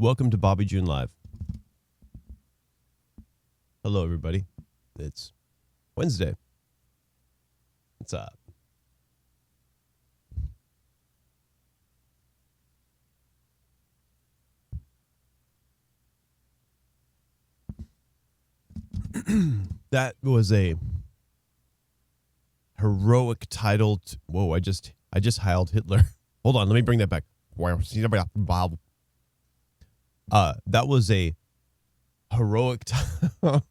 Welcome to bobbyjunelive. Hello, everybody. It's Wednesday. What's up? That was a heroic title. Whoa, I just heiled Hitler. Hold on, let me bring that back. That was a heroic title.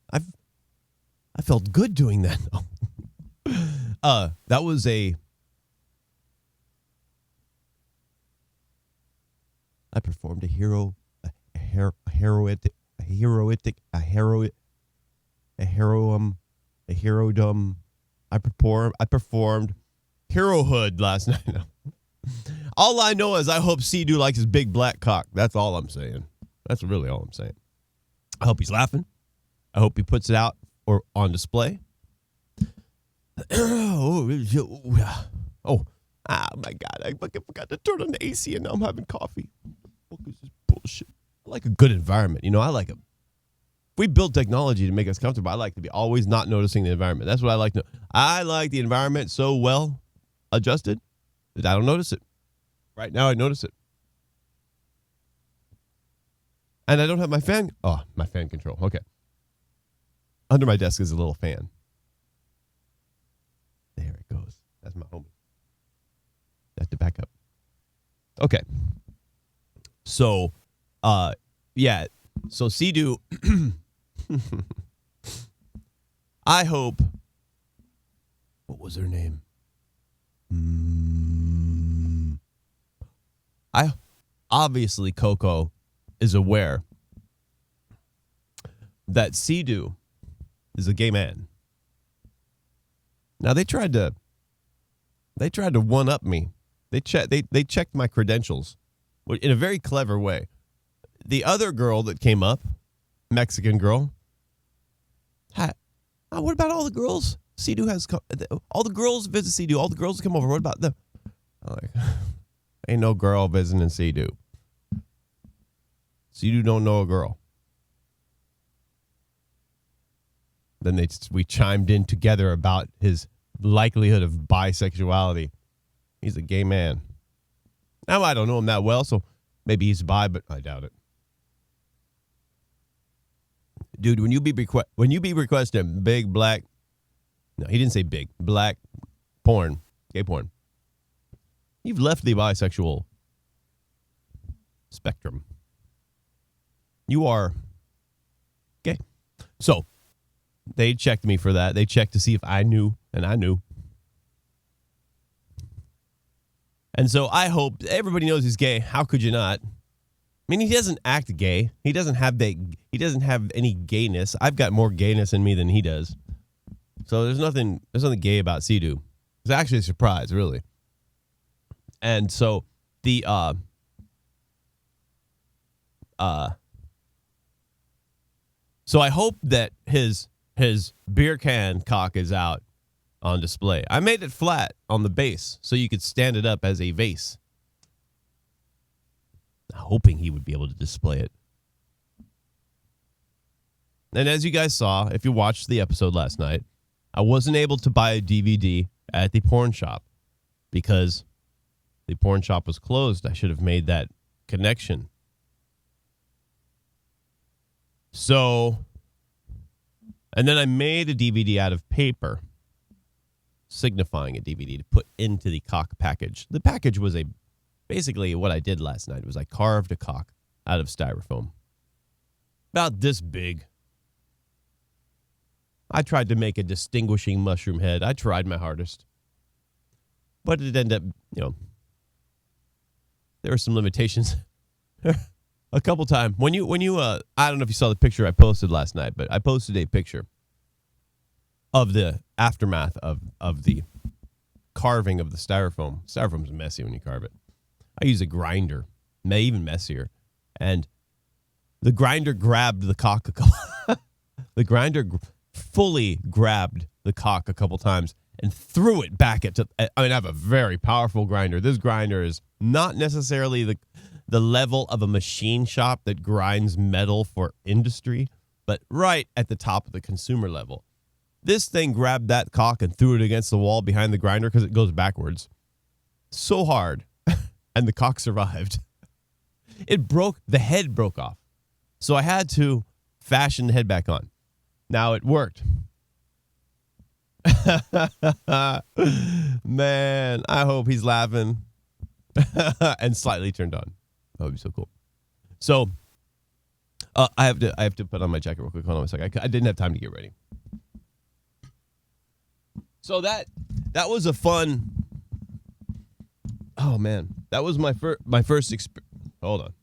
I felt good doing that though. That was I performed a herodom. I performed herohood last night. All I know is I hope C-Do likes his big black cock. That's all I'm saying. That's really all I'm saying. I hope he's laughing. I hope he puts it out or on display. Oh my God. I fucking forgot to turn on the AC and now I'm having coffee. What is this bullshit? I like a good environment. You know, I like it. If we build technology to make us comfortable, I like to be always not noticing the environment. That's what I like to know. I like the environment so well adjusted that I don't notice it. Right now, I notice it. And I don't have my fan. Oh, my fan control. Okay. Under my desk is a little fan. There it goes. That's my homie. I have to back up. Okay. So, yeah. So, C-Do. I hope. What was her name? Obviously Coco is aware that C-Do is a gay man. Now they tried to one up me. They checked my credentials in a very clever way. The other girl that came up, Mexican girl. What about all the girls? C-Do has all the girls visit C-Do. All the girls come over. What about them? I'm like, ain't no girl visiting C-Do. C-Do don't know a girl. Then we chimed in together about his likelihood of bisexuality. He's a gay man. Now, I don't know him that well, so maybe he's bi, but I doubt it. Dude, when you be requesting big black, no, he didn't say big, black porn, gay porn, you've left the bisexual spectrum. You are gay. So they checked me for that. They checked to see if I knew, and I knew. And so I hope everybody knows he's gay. How could you not? I mean, he doesn't act gay. He doesn't have any gayness. I've got more gayness in me than he does. So there's nothing gay about C-Do. It's actually a surprise, really. And so so I hope that his beer can cock is out on display. I made it flat on the base so you could stand it up as a vase. Hoping he would be able to display it. And as you guys saw, if you watched the episode last night, I wasn't able to buy a DVD at the porn shop because the porn shop was closed. I should have made that connection. So, and then I made a DVD out of paper, signifying a DVD to put into the cock package. The package was basically what I did last night was I carved a cock out of styrofoam. About this big. I tried to make a distinguishing mushroom head. I tried my hardest. But it ended up, there were some limitations. A couple times. When you I don't know if you saw the picture I posted last night, but I posted a picture of the aftermath of the carving of the styrofoam. Styrofoam's messy when you carve it. I use a grinder, even messier, and the grinder grabbed the cock the grinder fully grabbed the cock a couple times and threw it back I have a very powerful grinder. This grinder is not necessarily the level of a machine shop that grinds metal for industry, but right at the top of the consumer level. This thing grabbed that cock and threw it against the wall behind the grinder because it goes backwards so hard, and the cock survived. It broke, the head broke off. So I had to fashion the head back on. Now it worked. Man, I hope he's laughing and slightly turned on. That would be so cool. So I have to put on my jacket real quick. Hold on a second. I didn't have time to get ready. So that was a fun. Oh man, that was my first experience. Hold on.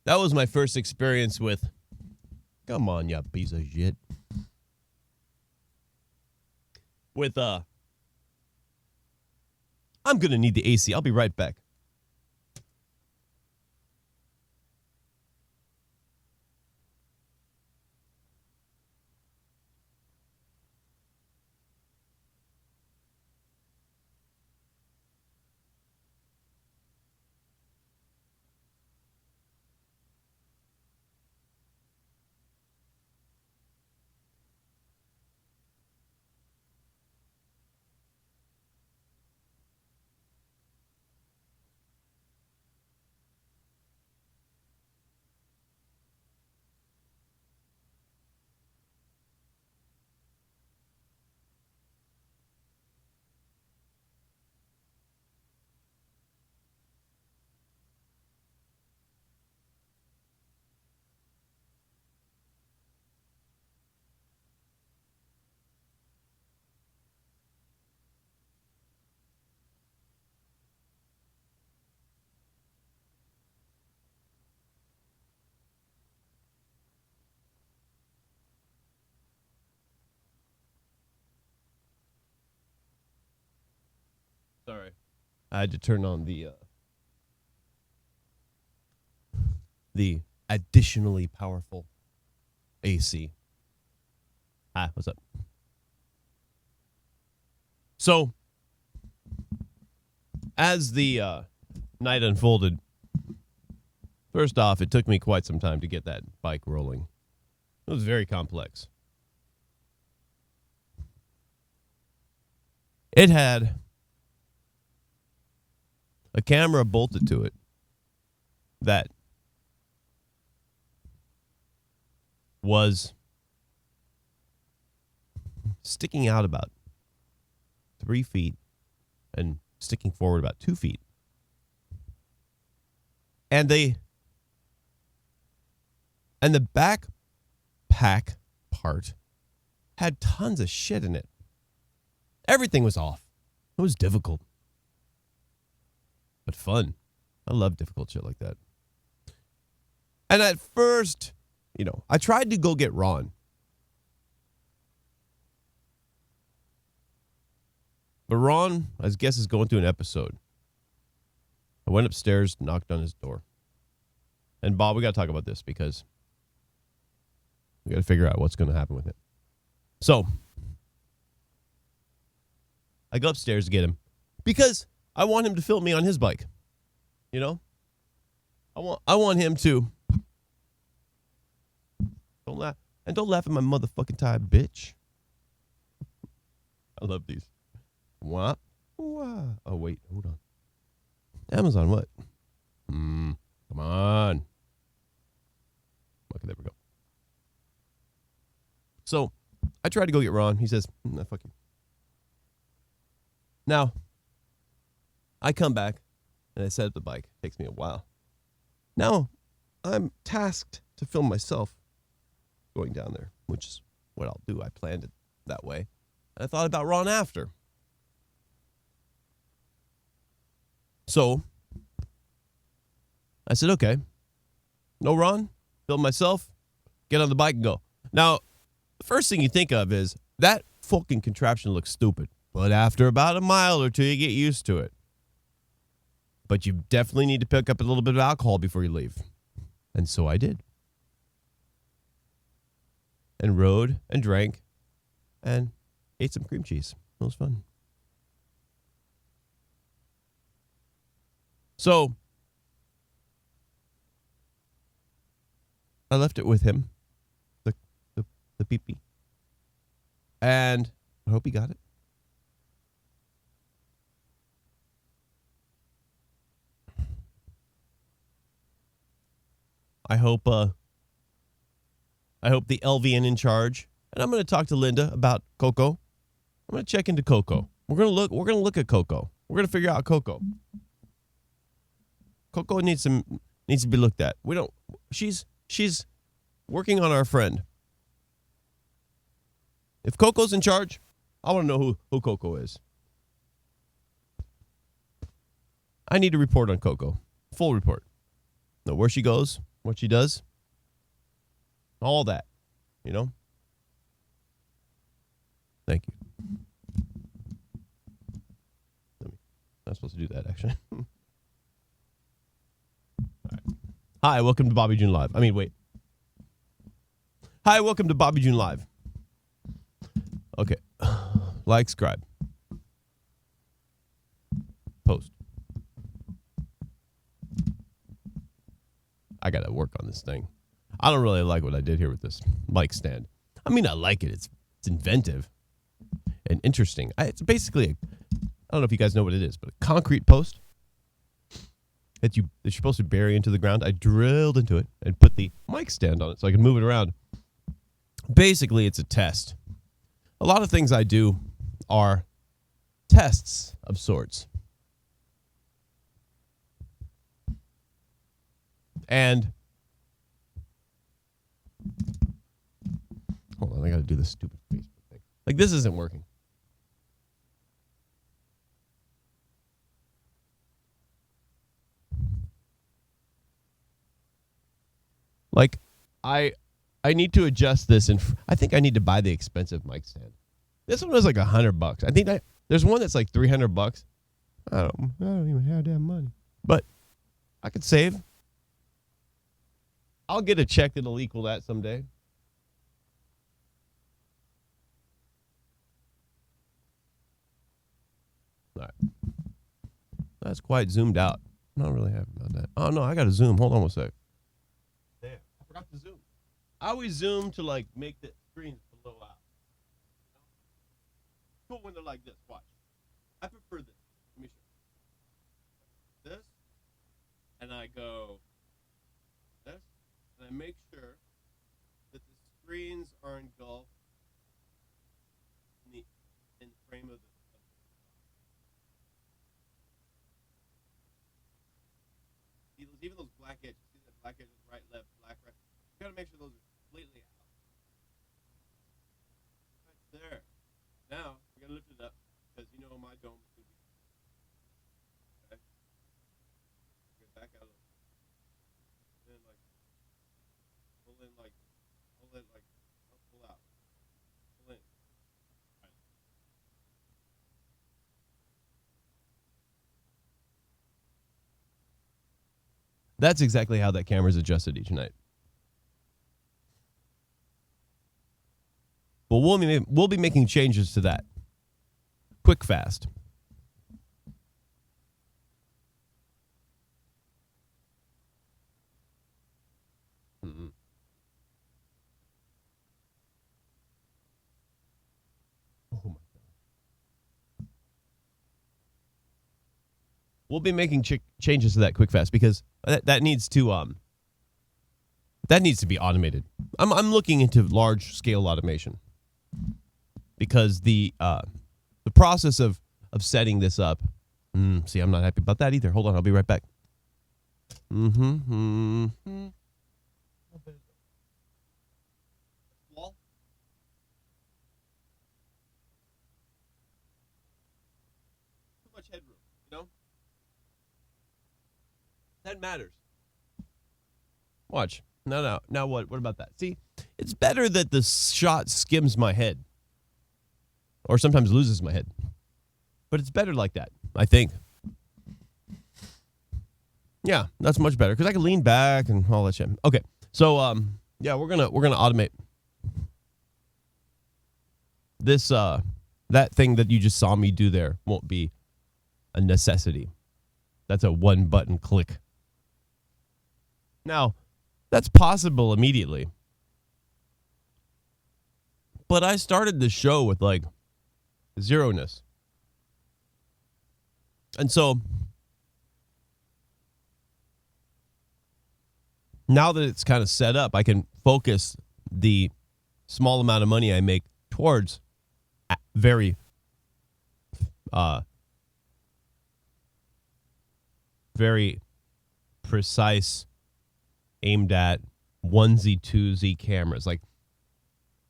That was my first experience with. Come on, you piece of shit. With I'm gonna need the AC. I'll be right back. Sorry. I had to turn on the additionally powerful AC. Hi, what's up? So, as the night unfolded, first off, it took me quite some time to get that bike rolling. It was very complex. It had a camera bolted to it that was sticking out about 3 feet and sticking forward about 2 feet. And the backpack part had tons of shit in it. Everything was off. It was difficult. But fun. I love difficult shit like that. And at first, I tried to go get Ron. But Ron, I guess, is going through an episode. I went upstairs, knocked on his door. And Bob, we got to talk about this because we got to figure out what's going to happen with him. So, I go upstairs to get him because I want him to film me on his bike. I want him to. Don't laugh at my motherfucking tie, bitch. I love these. What? Oh wait, hold on. Amazon, what? Come on. Okay, there we go. So, I tried to go get Ron. He says, "No, fuck you." Now, I come back and I set up the bike. It takes me a while. Now, I'm tasked to film myself going down there, which is what I'll do. I planned it that way. And I thought about Ron after. So, I said, okay, no Ron, film myself, get on the bike and go. Now, the first thing you think of is that fucking contraption looks stupid. But after about a mile or two, you get used to it. But you definitely need to pick up a little bit of alcohol before you leave. And so I did. And rode and drank and ate some cream cheese. It was fun. So I left it with him, the pee-pee. And I hope he got it. I hope the LVN in charge, and I'm going to talk to Linda about Coco. I'm going to check into Coco. We're going to look at Coco. We're going to figure out Coco. Coco needs to be looked at. She's working on our friend. If Coco's in charge, I want to know who Coco is. I need a report on Coco. Full report. Know where she goes, what she does. All that. You know? Thank you. Not supposed to do that, actually. All right. Hi, welcome to Bobby June Live. Hi, welcome to Bobby June Live. Okay. Like, subscribe. Post. I got to work on this thing. I don't really like what I did here with this mic stand. I mean, I like it. It's inventive and interesting. It's basically, I don't know if you guys know what it is, but a concrete post that you're supposed to bury into the ground. I drilled into it and put the mic stand on it so I can move it around. Basically, it's a test. A lot of things I do are tests of sorts. And hold on, I got to do this stupid Facebook thing. Like, this isn't working. Like, I need to adjust this, and I think I need to buy the expensive mic stand. This one was like $100. I think there's one that's like $300. I don't even have that money, but I could save. I'll get a check that'll equal that someday. All right. That's quite zoomed out. I'm not really happy about that. Oh, no, I got to zoom. Hold on one sec. Damn, I forgot to zoom. I always zoom to, like, make the screen blow out. Cool when they're like this. Watch. I prefer this. Let me show you. This. And I go this. And I make sure that the screens are engulfed in the frame of the even those black edges. See that black edges, right, left, black, right. You gotta make sure those are completely out. Right there. Now we gotta lift it up because you know my dome is gonna be. Okay. Get back out of it. Then like pull in like pull it like pull out. Pull in. Right. That's exactly how that camera's adjusted each night. But we'll be making changes to that. Quick, fast. Mm-hmm. Oh my God. We'll be making changes to that quick, fast because that needs to be automated. I'm looking into large scale automation. Because the process of setting this up, see, I'm not happy about that either. Hold on, I'll be right back. Wall? Too much headroom, you know? That matters. Watch. No. Now what? What about that? See, it's better that the shot skims my head. Or sometimes loses my head. But it's better like that, I think. Yeah, that's much better. Because I can lean back and all that shit. Okay. So yeah, we're gonna automate this that thing that you just saw me do there won't be a necessity. That's a one button click. Now, that's possible immediately. But I started the show with like zeroness. And so now that it's kind of set up, I can focus the small amount of money I make towards very very precise, aimed at onesie, twosie cameras. Like,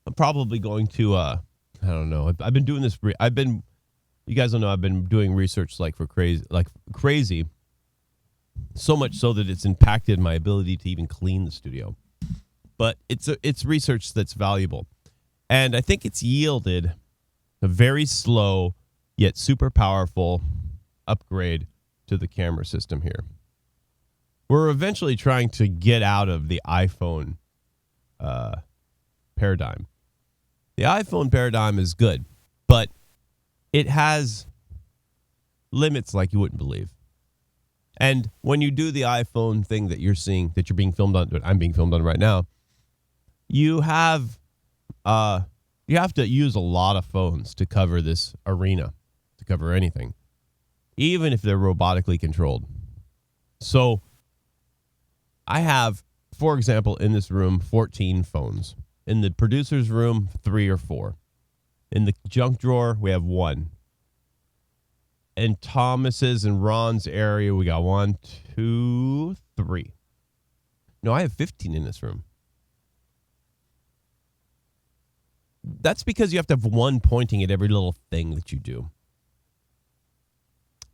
I'm probably going to, I don't know. I've been doing this. You guys don't know, I've been doing research like crazy. So much so that it's impacted my ability to even clean the studio. But it's research that's valuable. And I think it's yielded a very slow yet super powerful upgrade to the camera system here. We're eventually trying to get out of the iPhone paradigm. The iPhone paradigm is good, but it has limits like you wouldn't believe. And when you do the iPhone thing that you're seeing, that you're being filmed on, that I'm being filmed on right now, you have to use a lot of phones to cover this arena, to cover anything, even if they're robotically controlled. So I have, for example, in this room, 14 phones. In the producer's room, 3 or 4. In the junk drawer, we have 1. In Thomas's and Ron's area, we got 1, 2, 3. No, I have 15 in this room. That's because you have to have one pointing at every little thing that you do.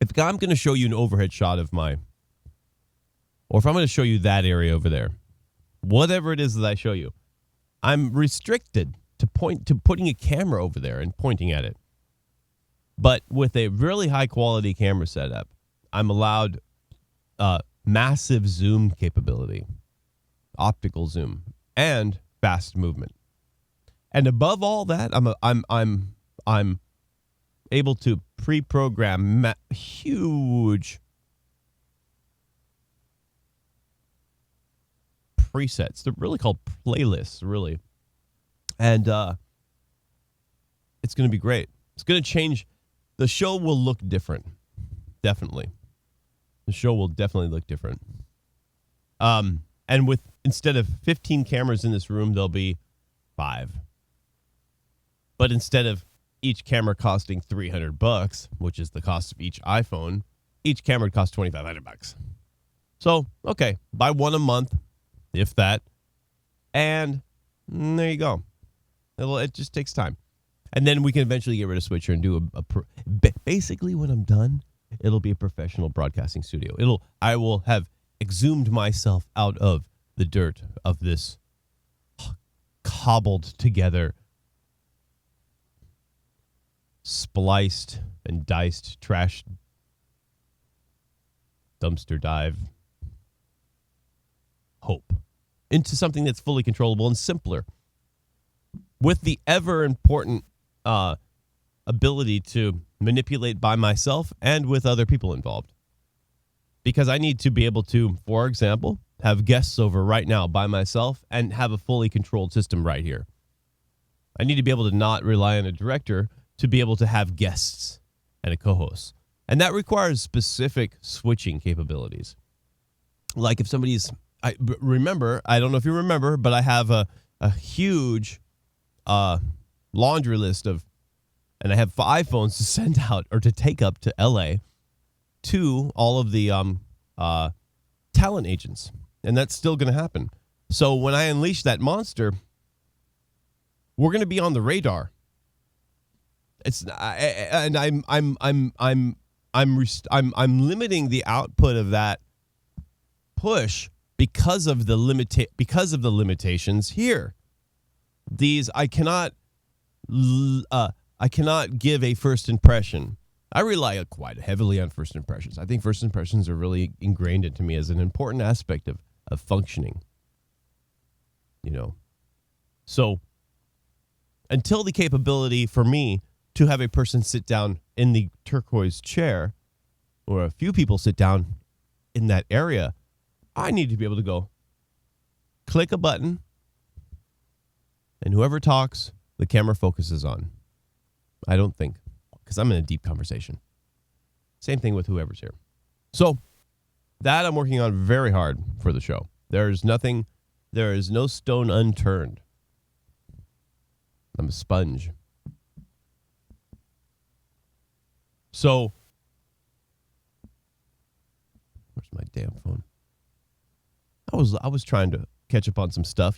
If I'm going to show you an overhead shot of or if I'm going to show you that area over there, whatever it is that I show you, I'm restricted to putting a camera over there and pointing at it. But with a really high quality camera setup, I'm allowed massive zoom capability, optical zoom, and fast movement. And above all that, I'm able to pre-program huge presets. They're really called playlists, really. And it's going to be great. It's going to change. The show will look different. Definitely. The show will definitely look different. And instead of 15 cameras in this room, there'll be 5. But instead of each camera costing $300, which is the cost of each iPhone, each camera would cost $2,500. So, okay, buy one a month, if that, and there you go. It just takes time. And then we can eventually get rid of Switcher and do basically when I'm done, it'll be a professional broadcasting studio. I will have exhumed myself out of the dirt of this cobbled together, spliced and diced trash dumpster dive hope into something that's fully controllable and simpler, with the ever important ability to manipulate by myself and with other people involved. Because I need to be able to, for example, have guests over right now by myself and have a fully controlled system right here. I need to be able to not rely on a director to be able to have guests and a co-host. And that requires specific switching capabilities. Like if somebody's, I don't know if you remember, but I have a huge laundry list and I have 5 phones to send out or to take up to LA to all of the talent agents. And that's still going to happen. So when I unleash that monster, we're going to be on the radar. I'm limiting the output of that push because of the limitations here. I cannot give a first impression. I rely quite heavily on first impressions. I think first impressions are really ingrained into me as an important aspect of functioning. So until the capability for me to have a person sit down in the turquoise chair or a few people sit down in that area, I need to be able to go click a button, and whoever talks, the camera focuses on. I don't think, because I'm in a deep conversation. Same thing with whoever's here. So that I'm working on very hard for the show. There is no stone unturned. I'm a sponge. So, where's my damn phone? I was trying to catch up on some stuff,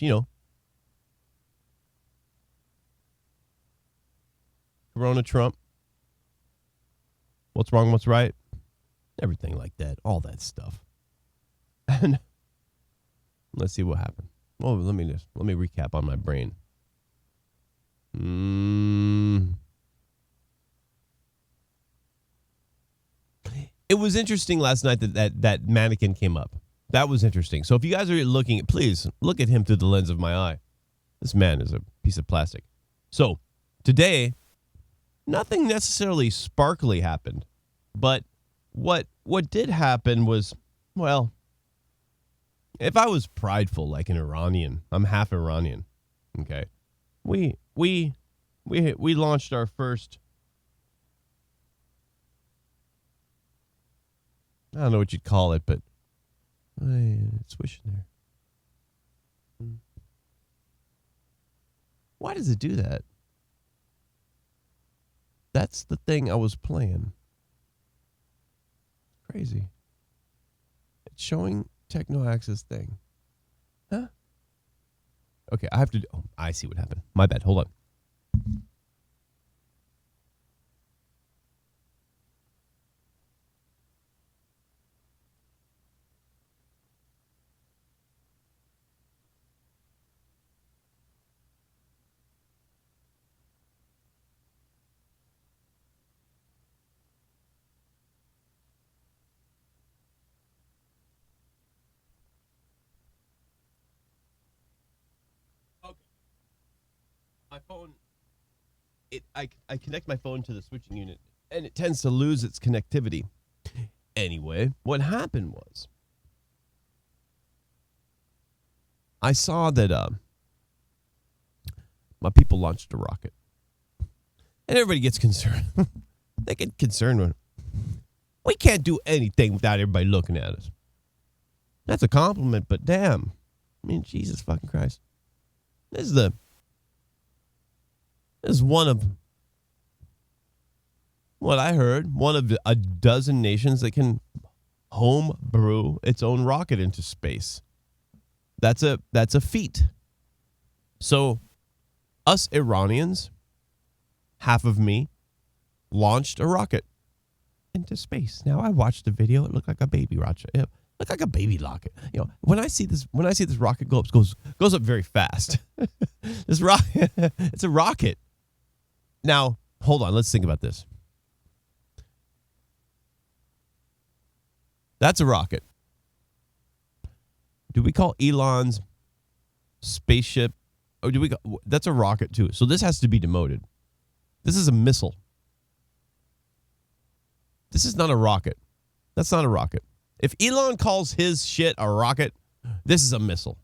Corona, Trump. What's wrong, what's right? Everything like that. All that stuff. And let's see what happened. Well, let me recap on my brain. It was interesting last night that mannequin came up. That was interesting. So if you guys are looking, please look at him through the lens of my eye. This man is a piece of plastic. So today, nothing necessarily sparkly happened. But what did happen was, well, if I was prideful like an Iranian, I'm half Iranian. Okay. We launched our first, I don't know what you'd call it, but it's wishing there. Why does it do that? That's the thing I was playing. Crazy. It's showing Techno Access thing. Huh? Okay, I have to. Oh, I see what happened. My bad. Hold on. My phone, I connect my phone to the switching unit, and it tends to lose its connectivity. Anyway, what happened was, I saw that my people launched a rocket, and everybody gets concerned. They get concerned when we can't do anything without everybody looking at us. That's a compliment, but damn, I mean, Jesus fucking Christ, this is one of what I heard, one of a dozen nations that can home brew its own rocket into space. That's a feat. So us Iranians, half of me, launched a rocket into space. Now I watched the video, it looked like a baby rocket. It looked like a baby rocket. When I see this rocket goes up very fast. This rocket, it's a rocket. Now, hold on. Let's think about this. That's a rocket. Do we call Elon's spaceship? Or do we? That's a rocket too. So this has to be demoted. This is a missile. This is not a rocket. That's not a rocket. If Elon calls his shit a rocket, this is a missile.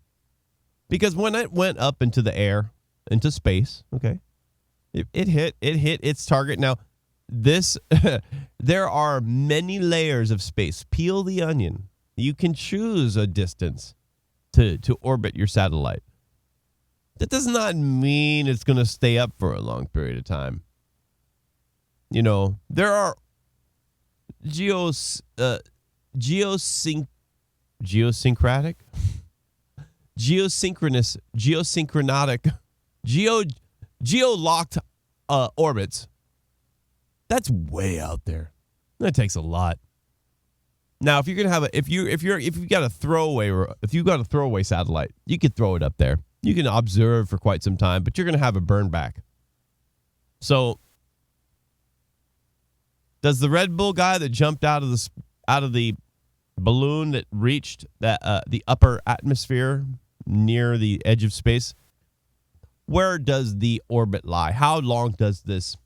Because when it went up into the air, into space, okay, it hit its target. Now, there are many layers of space. Peel the onion. You can choose a distance to orbit your satellite. That does not mean it's going to stay up for a long period of time. There are geosynchronous, geo-locked orbits. That's way out there. That takes a lot. Now, if you're gonna have if you've got a throwaway satellite, you could throw it up there. You can observe for quite some time, but you're gonna have a burn back. So, does the Red Bull guy that jumped out of the balloon that reached the upper atmosphere near the edge of space, where does the orbit lie? How long does this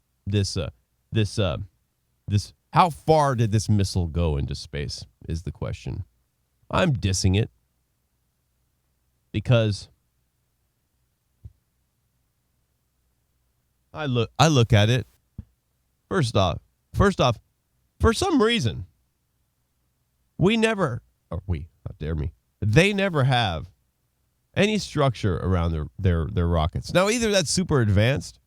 How far did this missile go into space is the question. I'm dissing it because I look at it. First off, for some reason, they never have any structure around their rockets. Now, either that's super advanced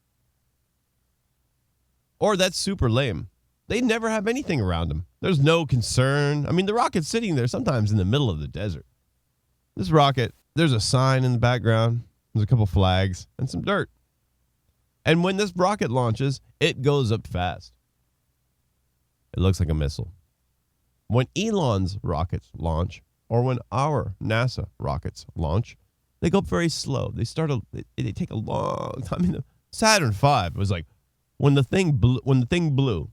or that's super lame. They never have anything around them. There's no concern. I mean, the rocket's sitting there sometimes in the middle of the desert. This rocket, there's a sign in the background. There's a couple flags and some dirt. And when this rocket launches, it goes up fast. It looks like a missile. When Elon's rockets launch, or when our NASA rockets launch, they go up very slow. They take a long time. I mean, the Saturn V was like when the thing blew.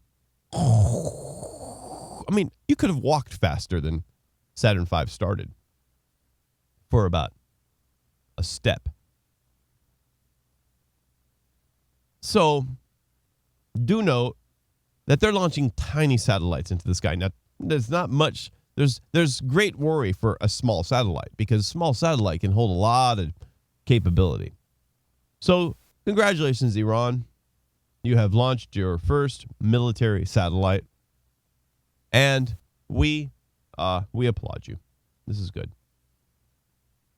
I mean, you could have walked faster than Saturn V started for about a step. So, do note that they're launching tiny satellites into the sky. Now, there's not much. There's great worry for a small satellite because a small satellite can hold a lot of capability. So, congratulations, Iran. You have launched your first military satellite, and we applaud you. This is good.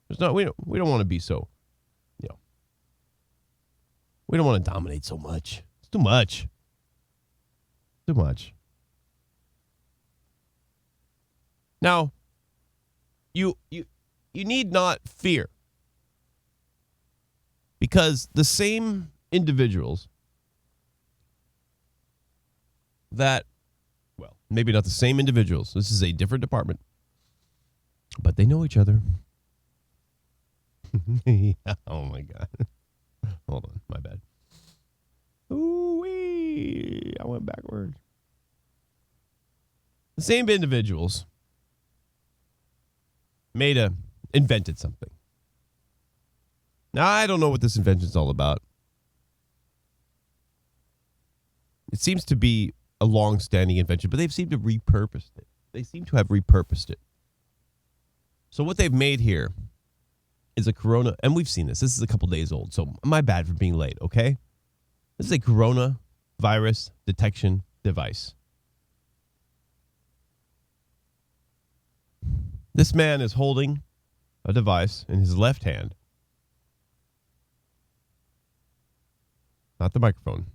We don't want to be so, we don't want to dominate so much. It's too much. Too much. Now, you need not fear, because the same individuals that, well, maybe not the same individuals. This is a different department, but they know each other. Oh, my God. Hold on. My bad. Ooh-wee. I went backward. The same individuals invented something. Now, I don't know what this invention is all about. It seems to be a long-standing invention, but they've seemed to repurpose it. They seem to have repurposed it. So what they've made here is a corona, and we've seen this. This is a couple days old, so my bad for being late, okay? This is a coronavirus detection device. This man is holding a device in his left hand. Not the microphone.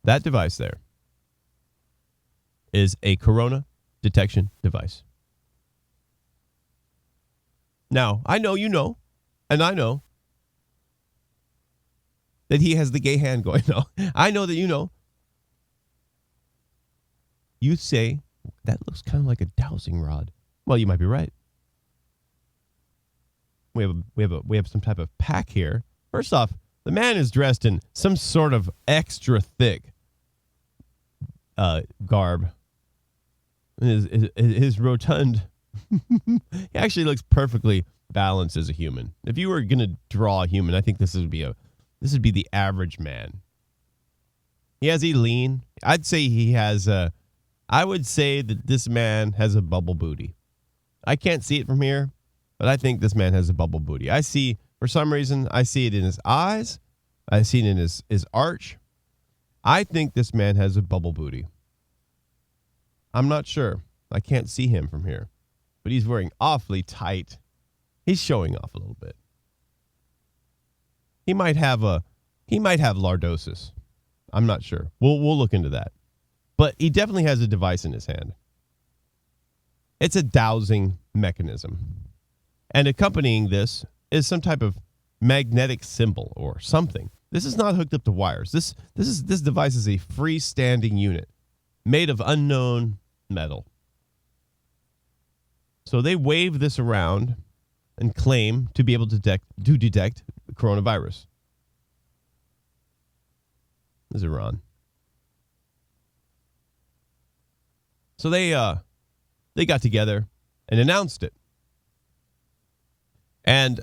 That device there is a corona detection device. Now, I know you know, and I know that he has the gay hand going. No, I know that you know. You say, that looks kind of like a dowsing rod. Well, you might be right. We have some type of pack here. First off, the man is dressed in some sort of extra thick garb. His rotund. He actually looks perfectly balanced as a human. If you were going to draw a human, I think this would be the average man. Has he lean? I'd say he has I would say that this man has a bubble booty. I can't see it from here, but I think this man has a bubble booty. For some reason, I see it in his eyes. I see it in his arch. I think this man has a bubble booty. I'm not sure. I can't see him from here, but he's wearing awfully tight. He's showing off a little bit. He might have lordosis. I'm not sure. We'll look into that. But he definitely has a device in his hand. It's a dowsing mechanism. And accompanying this is some type of magnetic symbol or something. This is not hooked up to wires. This device is a freestanding unit made of unknown metal. So they wave this around and claim to be able to detect coronavirus. This is Iran. So they got together and announced it. And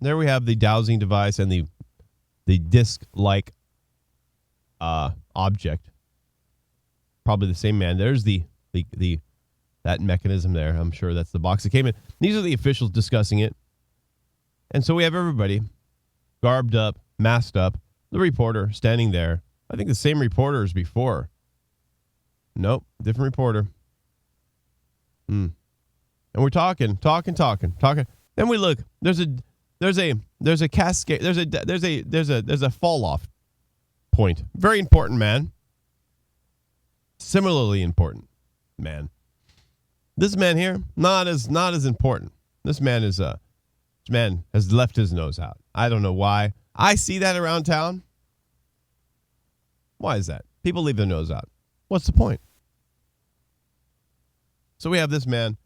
there we have the dowsing device and the the disc-like object. Probably the same man. There's the that mechanism there. I'm sure that's the box that came in. These are the officials discussing it. And so we have everybody garbed up, masked up, the reporter standing there. I think the same reporter as before. Nope, different reporter. And we're talking. Then we look. There's a cascade. There's a fall off point. Very important man. Similarly important man. This man here, not as important. This man has left his nose out. I don't know why. I see that around town. Why is that? People leave their nose out. What's the point? So we have this man,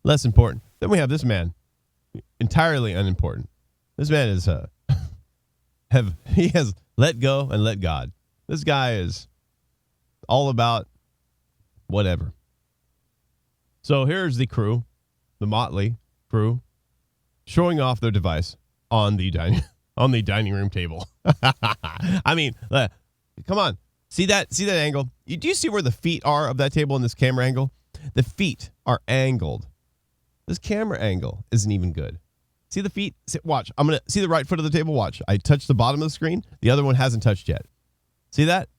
less important. Then we have this man, entirely unimportant. This man is he has let go and let God. This guy is all about whatever. So here's the crew, the motley crew, showing off their device on the dining room table. I mean, come on, see that angle? Do you see where the feet are of that table in this camera angle? The feet are angled. This camera angle isn't even good. See the feet? Watch. I'm gonna see the right foot of the table. Watch. I touched the bottom of the screen. The other one hasn't touched yet. See that?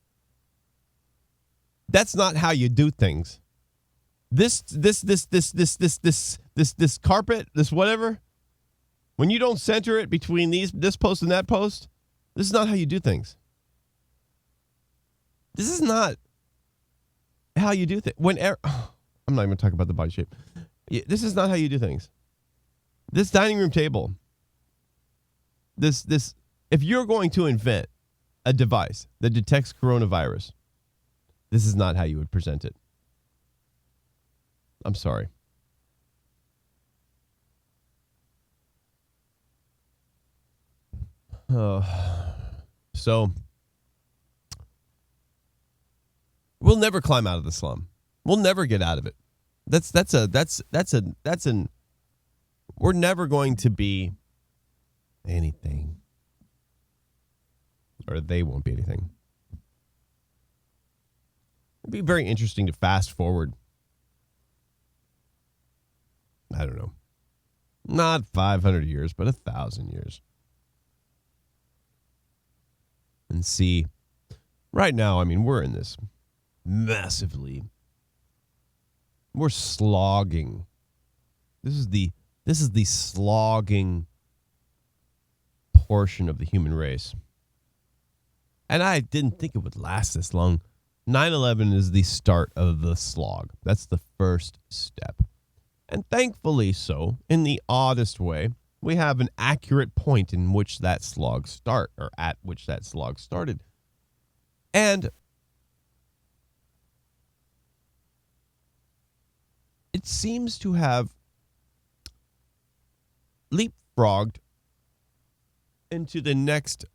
That's not how you do things. This carpet, this whatever, when you don't center it between this post and that post, this is not how you do things. This is not how you do things. I'm not even talking about the body shape. This is not how you do things. This dining room table, if you're going to invent a device that detects coronavirus, this is not how you would present it. I'm sorry. So we'll never climb out of the slum. We'll never get out of it. We're never going to be anything. Or they won't be anything. It'd be very interesting to fast forward. I don't know. Not 500 years, but 1,000 years. And see, right now, I mean, we're in this we're slogging. This is the slogging portion of the human race. And I didn't think it would last this long. 9/11 is the start of the slog. That's the first step. And thankfully so, in the oddest way, we have an accurate point in which that slog at which that slog started. And it seems to have leapfrogged into the next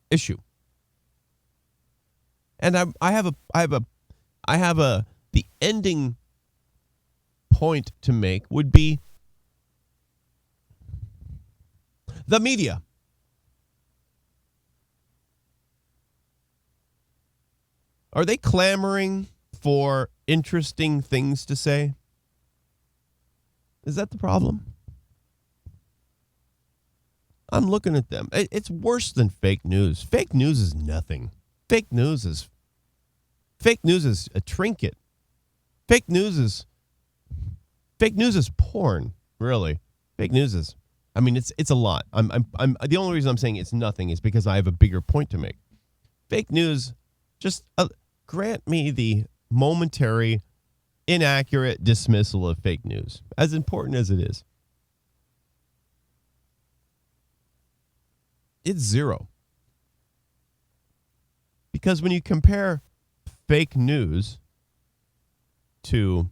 issue. And the ending point to make would be the media. Are they clamoring for interesting things to say? Is that the problem? I'm looking at them. It's worse than fake news. Fake news is nothing. Fake news is a trinket. Fake news is porn, really. Fake news is, I mean, it's a lot. I'm the only reason I'm saying it's nothing is because I have a bigger point to make. Fake news, just grant me the momentary, inaccurate dismissal of fake news, as important as it is. It's zero. Because when you compare fake news to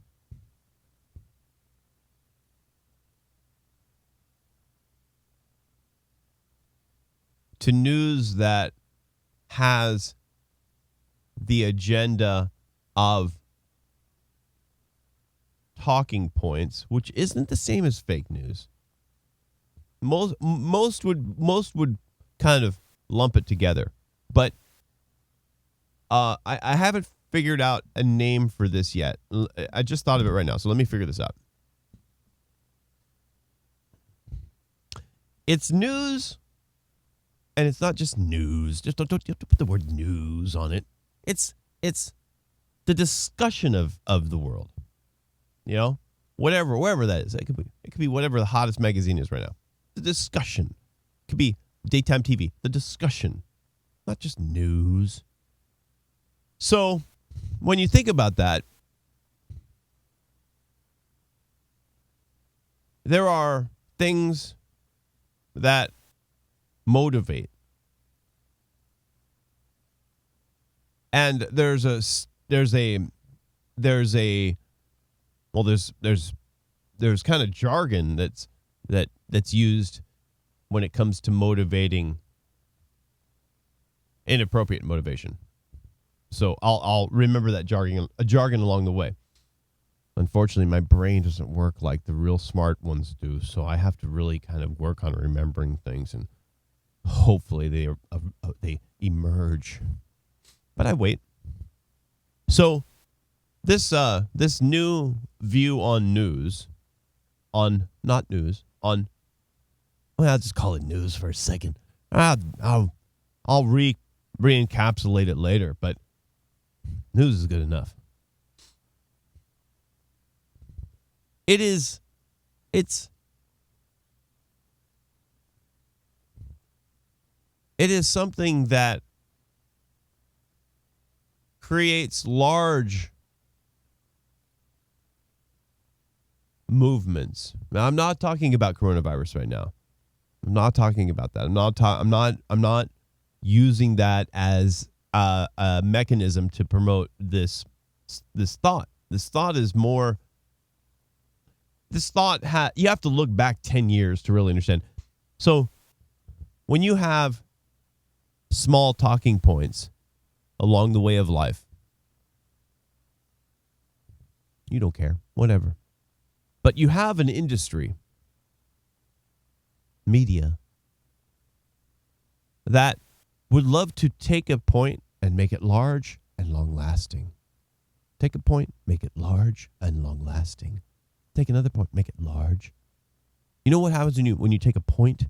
news that has the agenda of talking points, which isn't the same as fake news. Most would kind of lump it together. But I haven't figured out a name for this yet. I just thought of it right now, so let me figure this out. It's news, and it's not just news. Just don't you have to put the word news on it. It's the discussion of the world. You know, wherever that is. It could be whatever the hottest magazine is right now. The discussion. It could be daytime TV. The discussion, not just news. So, when you think about that, there are things that motivate. And there's kind of jargon that's used when it comes to motivating inappropriate motivation. So I'll remember that jargon along the way. Unfortunately, my brain doesn't work like the real smart ones do, so I have to really kind of work on remembering things, and hopefully they emerge. But I wait. So this new view on news, on not news, on I'll just call it news for a second. I'll re-encapsulate it later, but news is good enough. It's something that creates large movements. Now, I'm not talking about coronavirus right now. I'm not talking about that. I'm not using that as a mechanism to promote this thought. This thought is more. This thought you have to look back 10 years to really understand. So, when you have small talking points along the way of life, you don't care, whatever. But you have an industry, media, that would love to take a point and make it large and long-lasting. Take a point, make it large and long-lasting. Take another point, make it large. You know what happens when you take a point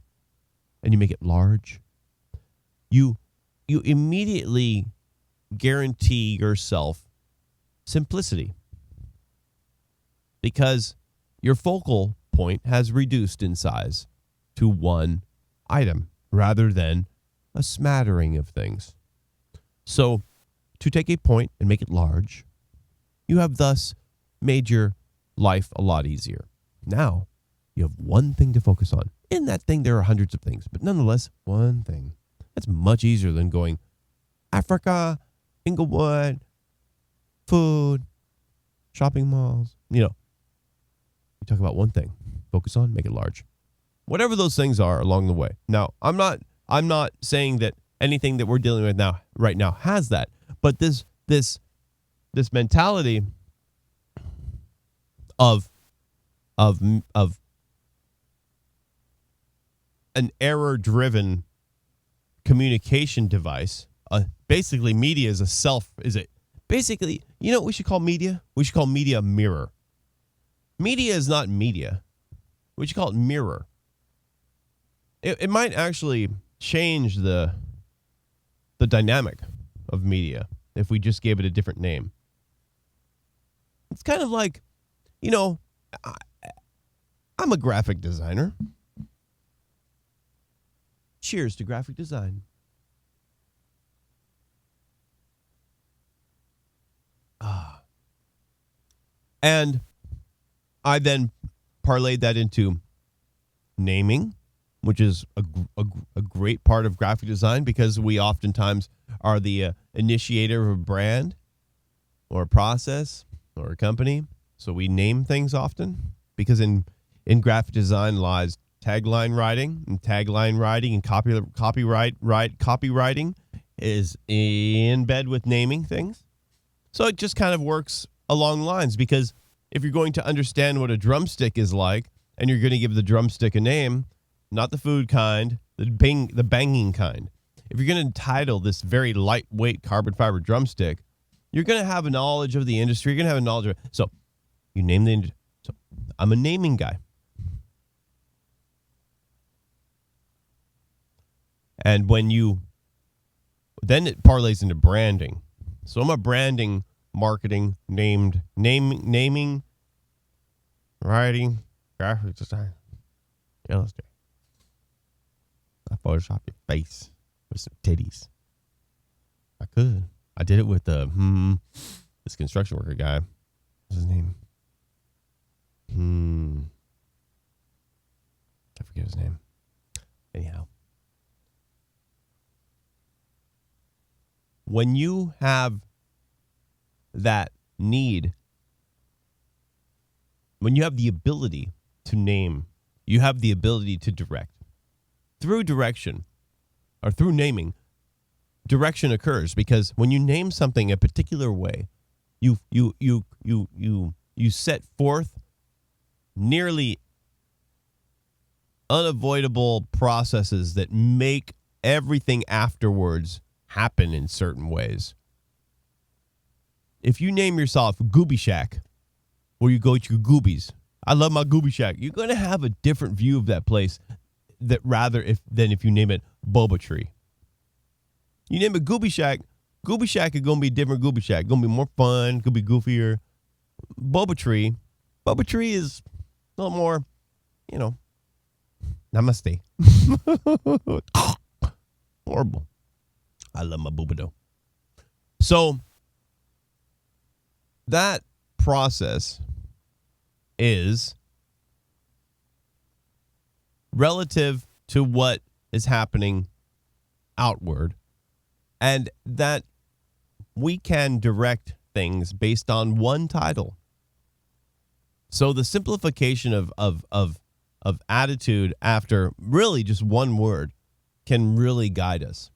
and you make it large? You immediately guarantee yourself simplicity, because your focal point has reduced in size to one item rather than a smattering of things. So, to take a point and make it large, you have thus made your life a lot easier. Now, you have one thing to focus on. In that thing, there are hundreds of things, but nonetheless, one thing. That's much easier than going Africa, Inglewood, food, shopping malls. You talk about one thing. Focus on, make it large. Whatever those things are along the way. Now, I'm not saying that anything that we're dealing with right now has that, but this mentality of an error-driven communication device. Basically, media is basically, you know what we should call media? We should call media a mirror. Media is not media. We should call it mirror. It might actually change the dynamic of media if we just gave it a different name. It's kind of like, I'm a graphic designer. Cheers to graphic design. And I then parlayed that into naming, which is a great part of graphic design, because we oftentimes are the initiator of a brand or a process or a company. So we name things often, because in graphic design lies tagline writing, and copywriting is in bed with naming things. So it just kind of works along lines, because if you're going to understand what a drumstick is like, and you're going to give the drumstick a name, not the food kind, the banging kind. if you're going to title this very lightweight carbon fiber drumstick, you're going to have a knowledge of the industry. You're going to have a knowledge of it. So you name the industry. So I'm a naming guy. And then it parlays into branding. So I'm a branding, marketing, naming, writing, graphic design, illustrate. I Photoshop your face with some titties. I could. I did it with this construction worker guy. What's his name? I forget his name. Anyhow. When you have that need, when you have the ability to name, you have the ability to direct. Through direction, or through naming, direction occurs, because when you name something a particular way, you set forth nearly unavoidable processes that make everything afterwards happen in certain ways. If you name yourself Gooby Shack, or you go to Goobies, I love my Gooby Shack, you're going to have a different view of that place than if you name it Boba Tree. You name it Gooby Shack is going to be a different Gooby Shack. Going to be more fun, could be goofier. Boba Tree is a little more, namaste. Horrible. I love my boobado. So that process is relative to what is happening outward, and that we can direct things based on one title. So the simplification of attitude after really just one word can really guide us.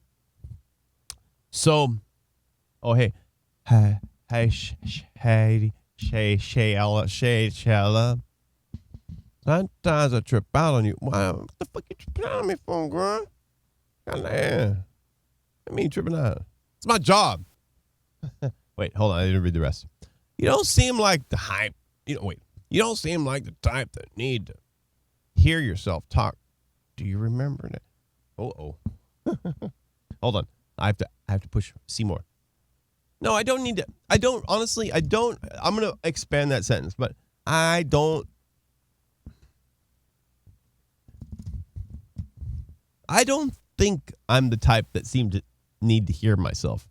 So, hey, Shayla. Sometimes I trip out on you. Wow, what the fuck you tripping out on me for, girl? Goddamn. I mean, tripping out. It's my job. Wait, hold on. I didn't read the rest. You don't seem like the hype. You don't seem like the type that need to hear yourself talk. Do you remember that? Oh. Hold on. I have to push Seymour. No, I don't need to. I'm going to expand that sentence, but I don't think I'm the type that seems to need to hear myself.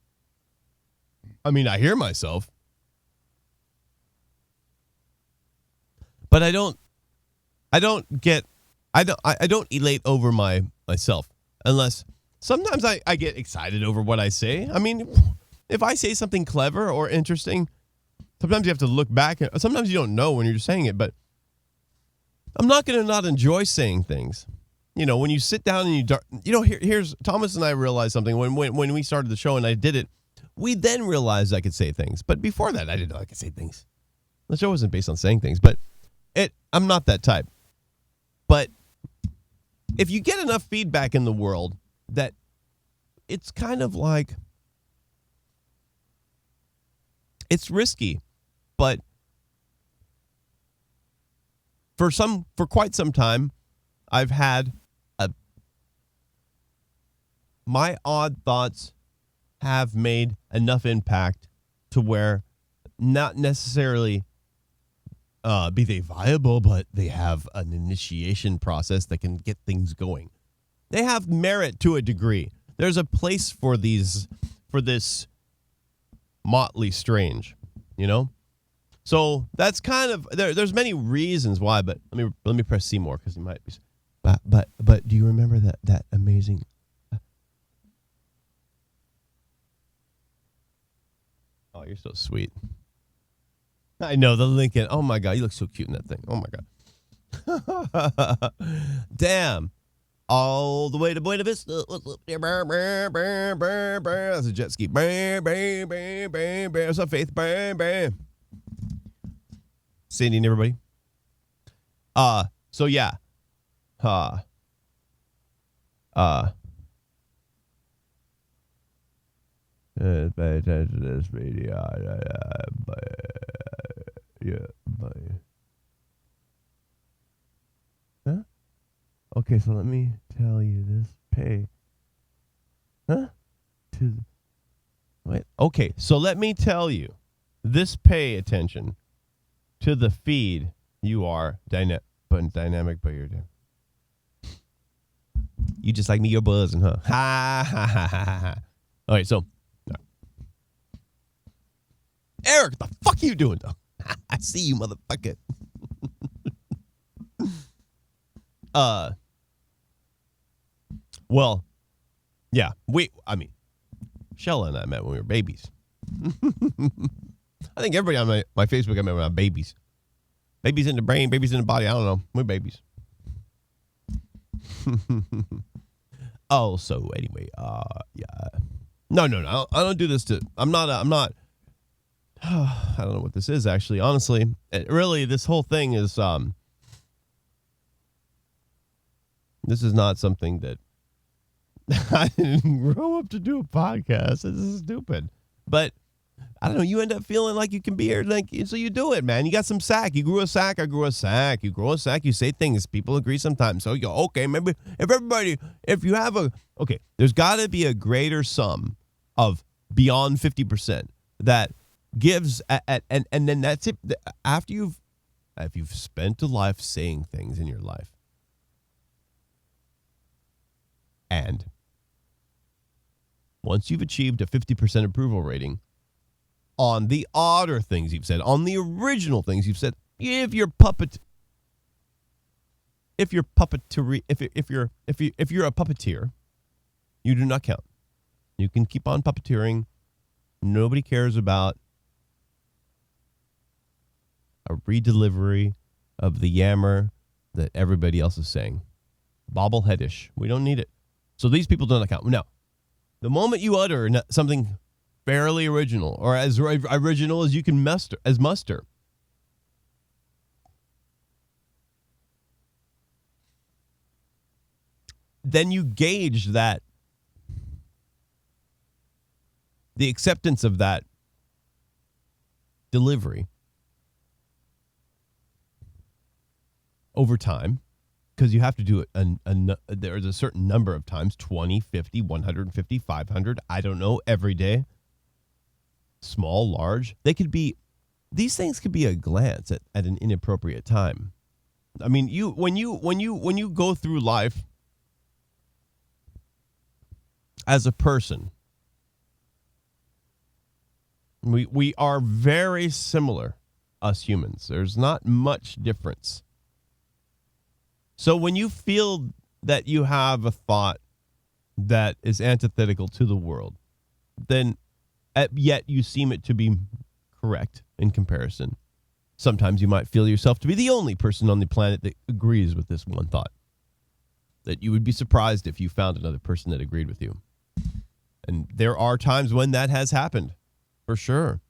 I mean, I hear myself, but I don't elate over myself, unless sometimes I get excited over what I say. I mean, if I say something clever or interesting, sometimes you have to look back. Sometimes you don't know when you're saying it, but I'm not going to not enjoy saying things. When you sit down and here's Thomas and I realized something when we started the show and I did it. We then realized I could say things, but before that, I didn't know I could say things. The show wasn't based on saying things, but I'm not that type. But if you get enough feedback in the world that it's kind of like, it's risky, but for quite some time, I've had my odd thoughts have made enough impact to where not necessarily be they viable, but they have an initiation process that can get things going. They have merit to a degree. There's a place for this motley strange, So that's kind of there's many reasons why, but let me press C more because he might be. But do you remember that amazing? Oh, you're so sweet. I know the Lincoln. Oh my God, you look so cute in that thing. Oh my God. Damn. All the way to Buena Vista. That's a jet ski. What's up, Faith? Sandy and everybody. So yeah. Pay attention to this video. Huh? Okay, so let me tell you this. Pay. Huh? Wait. Okay, so let me tell you this. Pay attention to the feed. You are dynamic, but you're doing. You just like me, you're buzzing, huh? Ha ha ha ha ha. All right, so Eric, what the fuck are you doing, though? I see you, motherfucker. Well, yeah, Shella and I met when we were babies. I think everybody on my Facebook I met when I was babies. Babies in the brain, babies in the body. I don't know. We're babies. Oh, so anyway, yeah. No. I don't do this I'm not, I don't know what this is actually. Honestly, really, this whole thing is, this is not something that I didn't grow up to do a podcast. This is stupid. But I don't know. You end up feeling like you can be here. So you do it, man. You got some sack. You grew a sack. I grew a sack. You grow a sack. You say things. People agree sometimes. So you go, okay, maybe there's got to be a greater sum of beyond 50% that gives, and then that's it. After you've spent a life saying things in your life, and once you've achieved a 50% approval rating on the odder things you've said, on the original things you've said, if you're a puppeteer, you do not count. You can keep on puppeteering. Nobody cares about a redelivery of the yammer that everybody else is saying. Bobbleheadish. We don't need it. So these people do not count. Now, the moment you utter something fairly original, or as original as you can muster, then you gauge that, the acceptance of that delivery over time, because you have to do it, there's a certain number of times, 20, 50, 150, 500, I don't know, every day. Small, large. These things could be a glance at an inappropriate time. I mean, when you go through life as a person, we are very similar, us humans. There's not much difference. So when you feel that you have a thought that is antithetical to the world, then yet you seem it to be correct in comparison. Sometimes you might feel yourself to be the only person on the planet that agrees with this one thought. That you would be surprised if you found another person that agreed with you. And there are times when that has happened, for sure.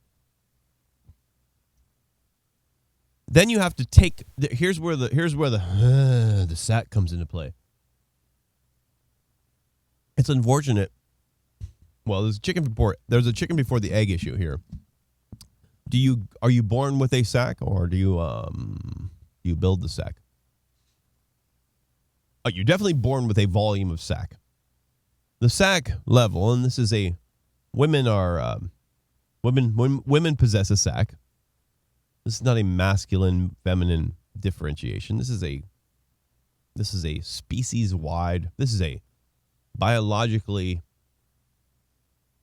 Then you have to take. Here's where the sack comes into play. It's unfortunate. Well, there's a chicken before the egg issue here. Are you born with a sack, or do you build the sack? Oh, you're definitely born with a volume of sack. The sack level, and this is women possess a sack. This is not a masculine, feminine differentiation. This is a species-wide. This is a biologically.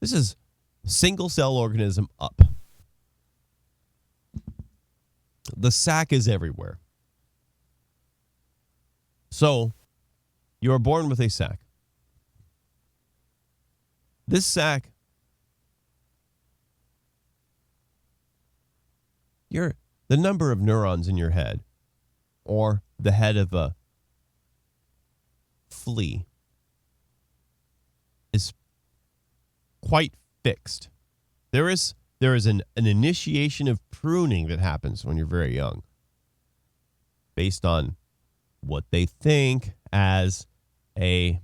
This is single-cell organism up. The sack is everywhere. So, you are born with a sack. This sack, the number of neurons in your head, or the head of a flea, is quite fixed. There is an initiation of pruning that happens when you're very young, based on what they think as a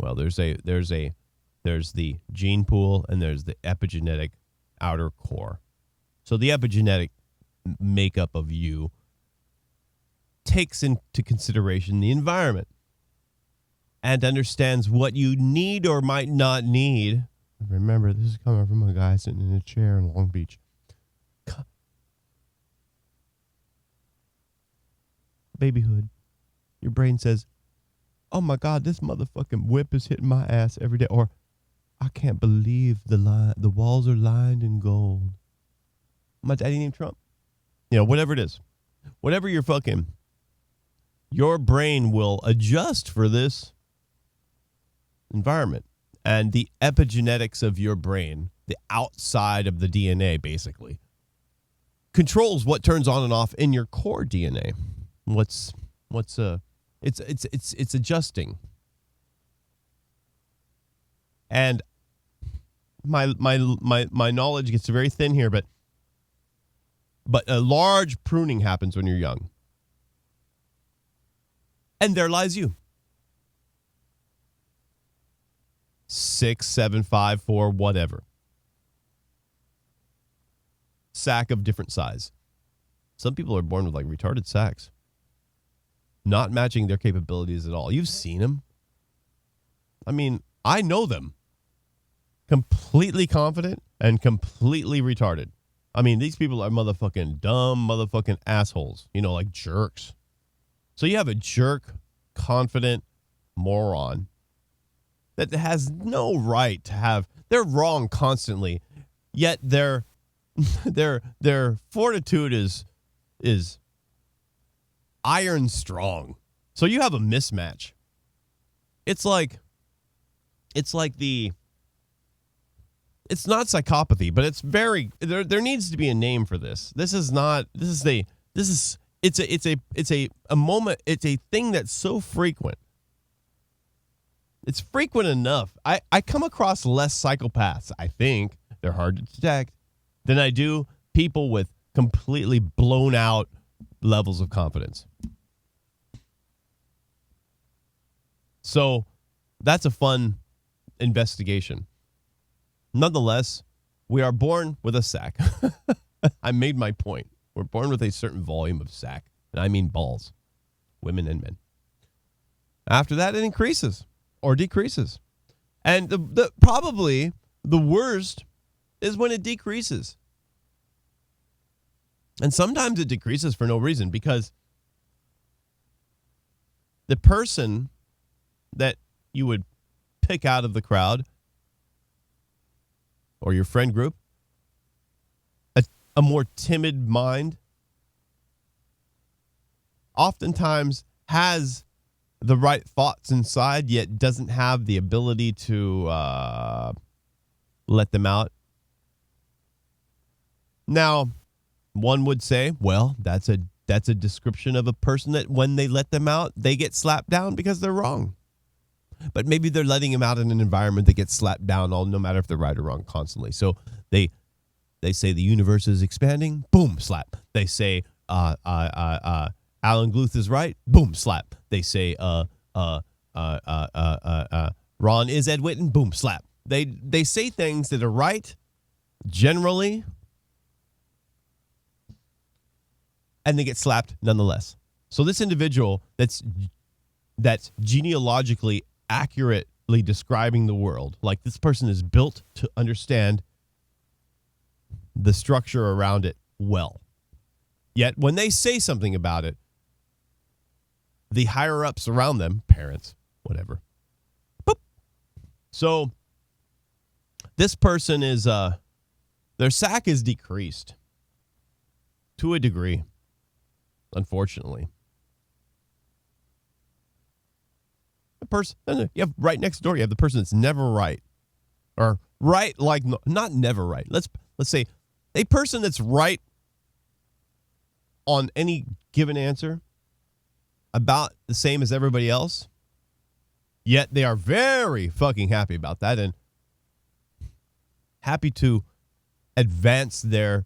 Well, there's the gene pool and there's the epigenetic outer core. So the epigenetic makeup of you takes into consideration the environment and understands what you need or might not need. Remember, this is coming from a guy sitting in a chair in Long Beach. Babyhood. Your brain says, oh my God, this motherfucking whip is hitting my ass every day. Or, I can't believe the walls are lined in gold. My daddy named Trump. Whatever it is. Whatever you're fucking, your brain will adjust for this environment. And the epigenetics of your brain, the outside of the DNA, basically, controls what turns on and off in your core DNA. It's adjusting. And my knowledge gets very thin here, but a large pruning happens when you're young. And there lies you. 6, 7, 5, 4, whatever. Sack of different size. Some people are born with like retarded sacks, not matching their capabilities at all. You've seen them. I mean, I know them. Completely confident and completely retarded. I mean, these people are motherfucking dumb motherfucking assholes, like jerks. So you have a jerk, confident moron that has no right to have, they're wrong constantly, yet their fortitude is iron strong. So you have a mismatch. It's not psychopathy, but it's very, there needs to be a name for this. It's a moment. It's a thing that's so frequent. It's frequent enough. I come across less psychopaths, I think, they're hard to detect, than I do people with completely blown out levels of confidence. So that's a fun investigation. Nonetheless, we are born with a sack. I made my point. We're born with a certain volume of sack, and I mean balls, women and men. After that, it increases or decreases. And the probably the worst is when it decreases. And sometimes it decreases for no reason, because the person that you would pick out of the crowd or your friend group, a more timid mind, oftentimes has the right thoughts inside, yet doesn't have the ability to let them out. Now, one would say, well, that's a description of a person that when they let them out, they get slapped down because they're wrong. But maybe they're letting them out in an environment that gets slapped down no matter if they're right or wrong constantly. So they say the universe is expanding, boom, slap. They say Alan Guth is right, boom, slap. They say Ron is Ed Whitten, boom, slap. They say things that are right generally, and they get slapped nonetheless. So this individual that's genealogically accurately describing the world, like this person is built to understand the structure around it well. Yet when they say something about it, the higher ups around them, parents, whatever, boop. So this person is their sack is decreased to a degree, unfortunately. The person you have right next door, you have the person that's never right, or right like not never right. Let's say a person that's right on any given answer, about the same as everybody else, yet they are very fucking happy about that and happy to advance their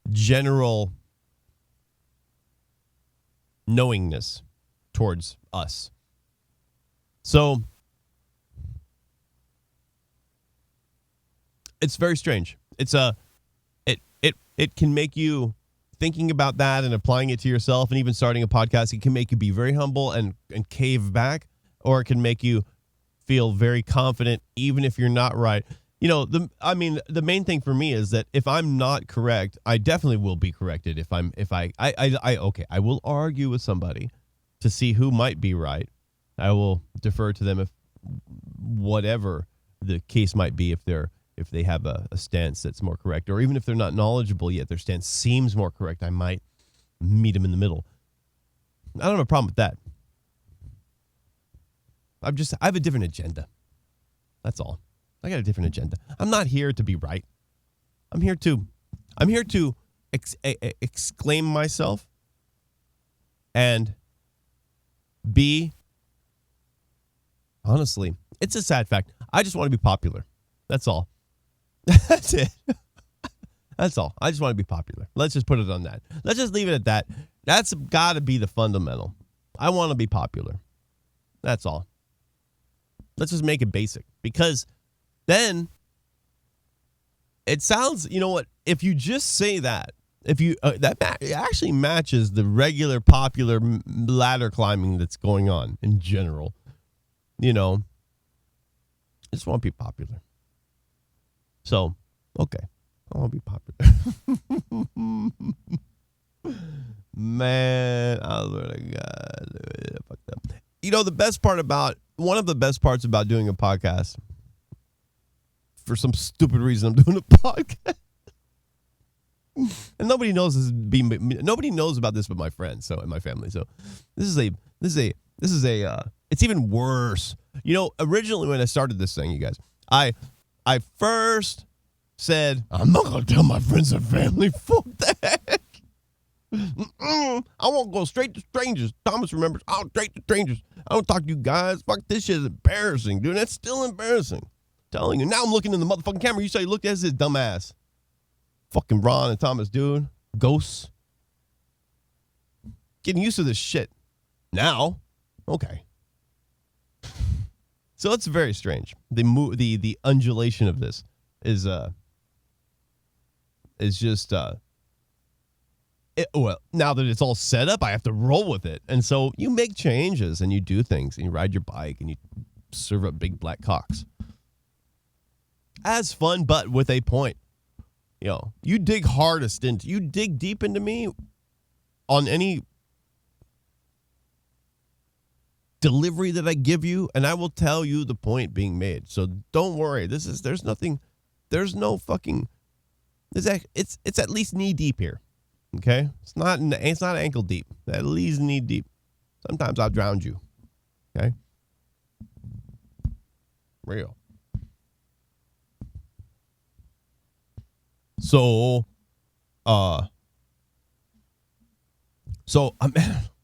general knowingness towards us. So It's very strange. It can make you thinking about that and applying it to yourself, and even starting a podcast. It can make you be very humble and cave back, or it can make you feel very confident, even if you're not right. The main thing for me is that if I'm not correct, I definitely will be corrected. I will argue with somebody to see who might be right. I will defer to them if whatever the case might be, if they have a stance that's more correct, or even if they're not knowledgeable yet, their stance seems more correct, I might meet them in the middle. I don't have a problem with that. I have a different agenda. That's all. I got a different agenda. I'm not here to be right. I'm here to exclaim myself and be, honestly, it's a sad fact. I just want to be popular. That's all. That's it. That's all. I just want to be popular. Let's just put it on that. Let's just leave it at that. That's got to be the fundamental. I want to be popular. That's all. Let's just make it basic, because then it sounds, you know what? If you just say that, it actually matches the regular popular ladder climbing that's going on in general. I just want to be popular. So, okay, I want to be popular. Man, I swear to God, fucked up. One of the best parts about doing a podcast, for some stupid reason, I'm doing a podcast, and nobody knows about this but my friends, and my family. So, this is a. It's even worse. Originally when I started this thing, you guys, I first said, I'm not going to tell my friends and family. Fuck that. I won't go straight to strangers. Thomas remembers, I'll straight to strangers. I don't talk to you guys. Fuck, this shit is embarrassing, dude. That's still embarrassing. Telling you. Now I'm looking in the motherfucking camera. You say, look, that's his dumb ass. Fucking Ron and Thomas, dude. Ghosts. Getting used to this shit. Now. Okay. So it's very strange. The undulation of this is just now that it's all set up, I have to roll with it. And so you make changes and you do things and you ride your bike and you serve up big black cocks. As fun, but with a point. You dig you dig deep into me on any delivery that I give you, and I will tell you the point being made. So don't worry. It's at least knee deep here. Okay? It's not ankle deep. At least knee deep. Sometimes I'll drown you. Okay? Real. So I'm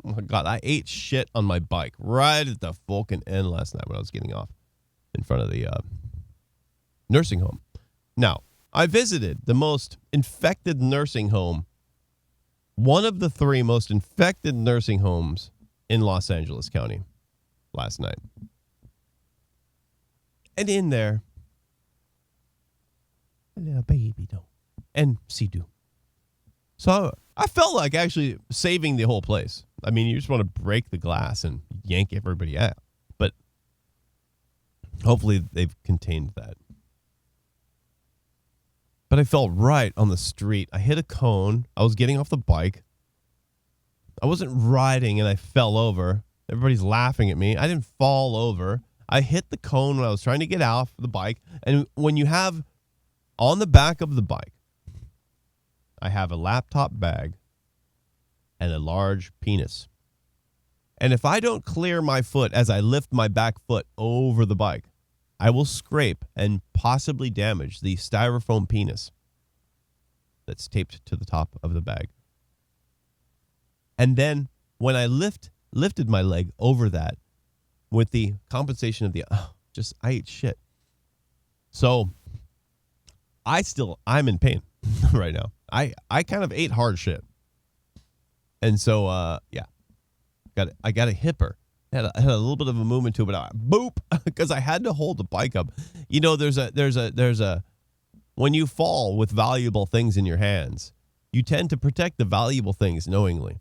oh my God, I ate shit on my bike right at the fucking end last night when I was getting off in front of the nursing home. Now, I visited the most infected nursing home, one of the 3 most infected nursing homes in Los Angeles County last night. And in there, a little baby doll and Sea-Doo. So I felt like actually saving the whole place. I mean, you just want to break the glass and yank everybody out. But hopefully they've contained that. But I fell right on the street. I hit a cone. I was getting off the bike. I wasn't riding and I fell over. Everybody's laughing at me. I didn't fall over. I hit the cone when I was trying to get off the bike. And when you have on the back of the bike, I have a laptop bag and a large penis. And if I don't clear my foot as I lift my back foot over the bike, I will scrape and possibly damage the styrofoam penis that's taped to the top of the bag. And then when I lifted my leg over that with the compensation of I ate shit. So I'm in pain right now. I kind of ate hard shit. And so, I got a hipper. I had a little bit of a movement to it, but boop, because I had to hold the bike up. There's a when you fall with valuable things in your hands, you tend to protect the valuable things knowingly.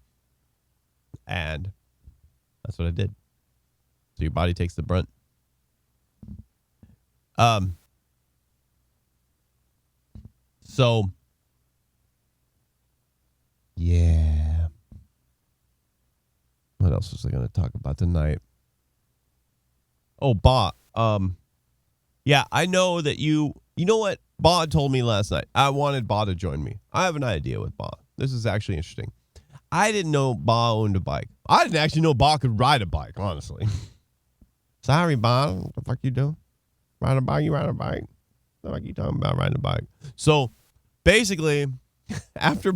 And that's what I did. So your body takes the brunt. So, yeah. What else was I going to talk about tonight? Oh, Ba. Yeah, I know that you know what? Ba told me last night. I wanted Ba to join me. I have an idea with Ba. This is actually interesting. I didn't know Ba owned a bike. I didn't actually know Ba could ride a bike, honestly. Sorry, Ba. What the fuck you do? Ride a bike? You ride a bike? What the fuck you talking about riding a bike? So, basically, after,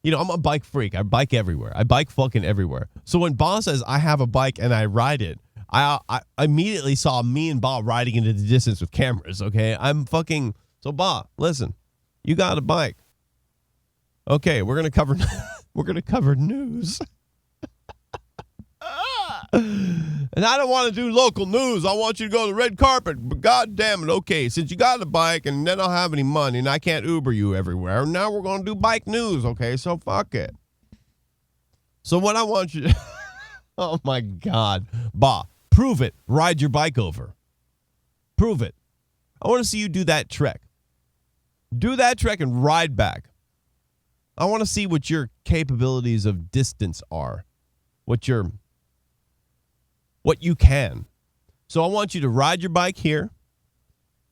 I'm a bike freak. I bike everywhere. I bike fucking everywhere. So when Ba says I have a bike and I ride it, I immediately saw me and Ba riding into the distance with cameras, okay? So Ba, listen, you got a bike. Okay, we're going to cover news. And I don't want to do local news. I want you to go to the red carpet. But God damn it, okay, since you got a bike and then I don't have any money and I can't Uber you everywhere, now we're going to do bike news, okay? So fuck it. So what I want you to... Oh, my God. Ba, prove it. Ride your bike over. Prove it. I want to see you do that trek. Do that trek and ride back. I want to see what your capabilities of distance are. What you can. So I want you to ride your bike here.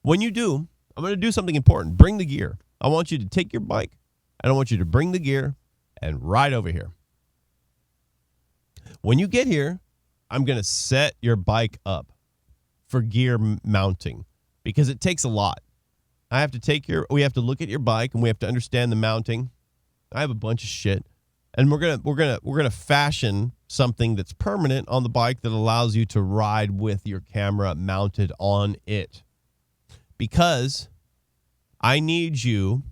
When you do, I'm going to do something important. Bring the gear. I want you to take your bike, and I want you to bring the gear and ride over here. When you get here, I'm going to set your bike up for gear mounting because it takes a lot. We have to look at your bike and we have to understand the mounting. I have a bunch of shit. And we're gonna fashion something that's permanent on the bike that allows you to ride with your camera mounted on it. Because I need you,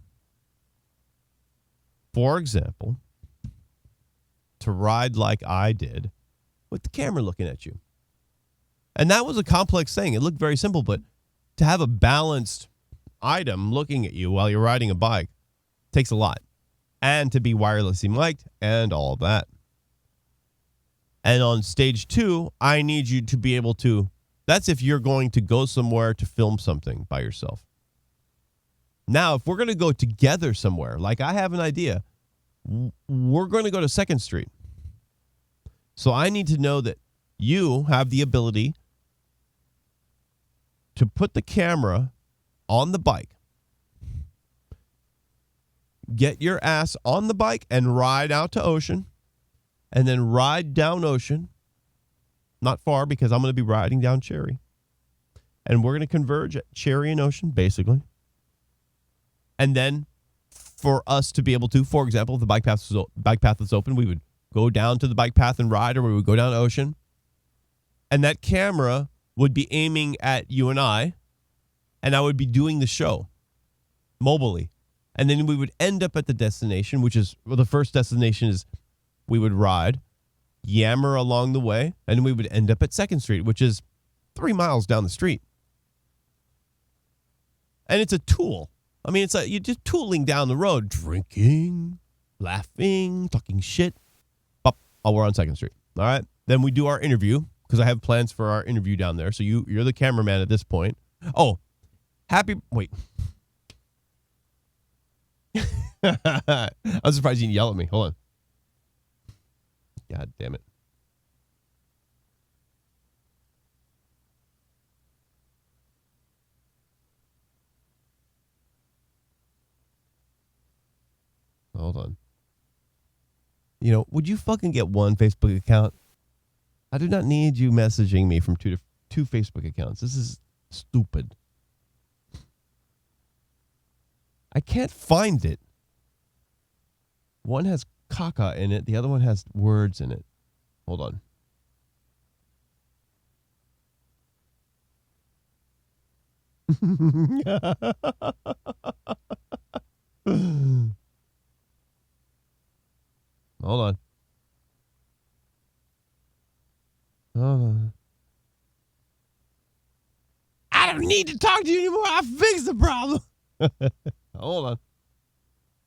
for example, to ride like I did with the camera looking at you. And that was a complex thing. It looked very simple, but to have a balanced item looking at you while you're riding a bike takes a lot. And to be wirelessly mic'd and all of that. And on stage 2, I need you to be able to, that's if you're going to go somewhere to film something by yourself. Now, if we're going to go together somewhere, like I have an idea, we're going to go to 2nd Street. So I need to know that you have the ability to put the camera on the bike. Get your ass on the bike and ride out to Ocean. And then ride down Ocean. Not far because I'm going to be riding down Cherry. And we're going to converge at Cherry and Ocean, basically. And then for us to be able to, for example, if the bike path is open, we would go down to the bike path and ride, or we would go down Ocean. And that camera would be aiming at you and I would be doing the show mobily. And then we would end up at the destination, which is, well, the first destination is we would ride, yammer along the way, and we would end up at 2nd Street, which is 3 miles down the street. And it's a tool. I mean, you're just tooling down the road, drinking, laughing, talking shit. Oh, we're on 2nd Street. All right. Then we do our interview because I have plans for our interview down there. So you're the cameraman at this point. Oh, wait. I'm surprised you didn't yell at me. Hold on. God damn it. Hold on. Would you fucking get one Facebook account? I do not need you messaging me from two Facebook accounts. This is stupid. I can't find it. One has caca in it. The other one has words in it. Hold on. Hold on. I don't need to talk to you anymore. I fixed the problem. Hold on.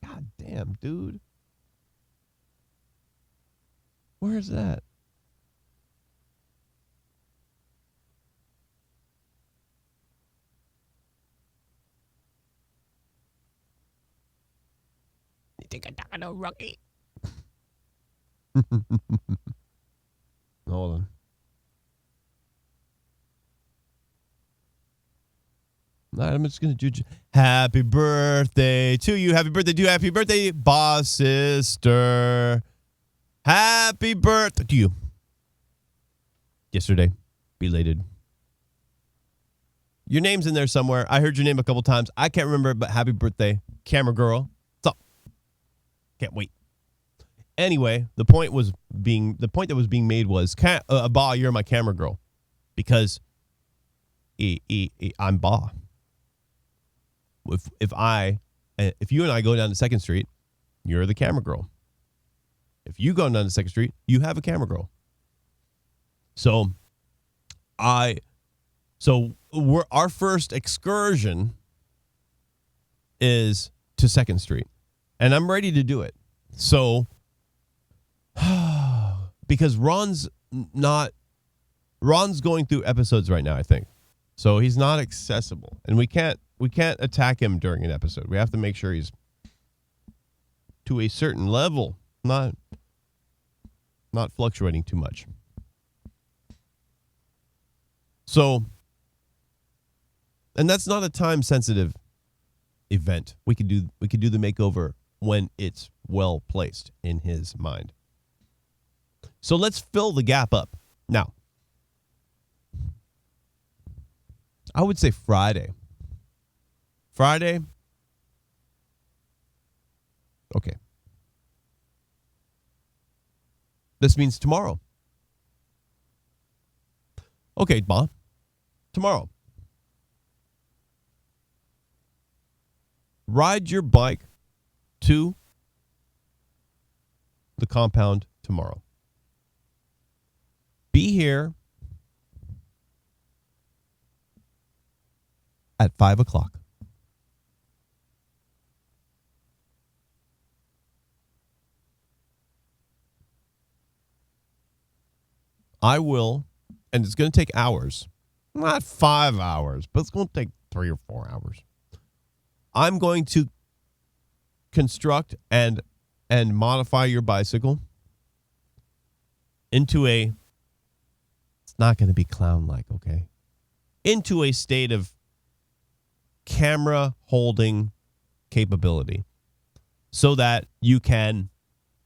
God damn, dude. Where's that? You think I'm talking to a rookie? Hold on. All right, I'm just going to do happy birthday to you. Happy birthday to you. Happy birthday, boss sister. Happy birthday to you. Yesterday, belated. Your name's in there somewhere. I heard your name a couple times. I can't remember, but happy birthday, camera girl. What's up? Can't wait. Anyway, the point that was being made was, Ba, you're my camera girl, because I'm Ba. If you and I go down to 2nd Street, you're the camera girl. If you go down to 2nd Street, you have a camera girl. So our first excursion is to 2nd Street, and I'm ready to do it. So because Ron's going through episodes right now, I think. So he's not accessible, and we can't attack him during an episode. We have to make sure he's to a certain level, not fluctuating too much. So, and that's not a time sensitive event. We could do the makeover when it's well placed in his mind. So let's fill the gap up. Now, I would say Friday. Okay. This means tomorrow. Okay, Ma. Tomorrow. Ride your bike to the compound tomorrow. Be here at 5 o'clock. I will, and it's going to take hours. Not 5 hours, but it's going to take 3 or 4 hours. I'm going to construct and modify your bicycle into it's not going to be clown-like, okay? Into a state of camera holding capability so that you can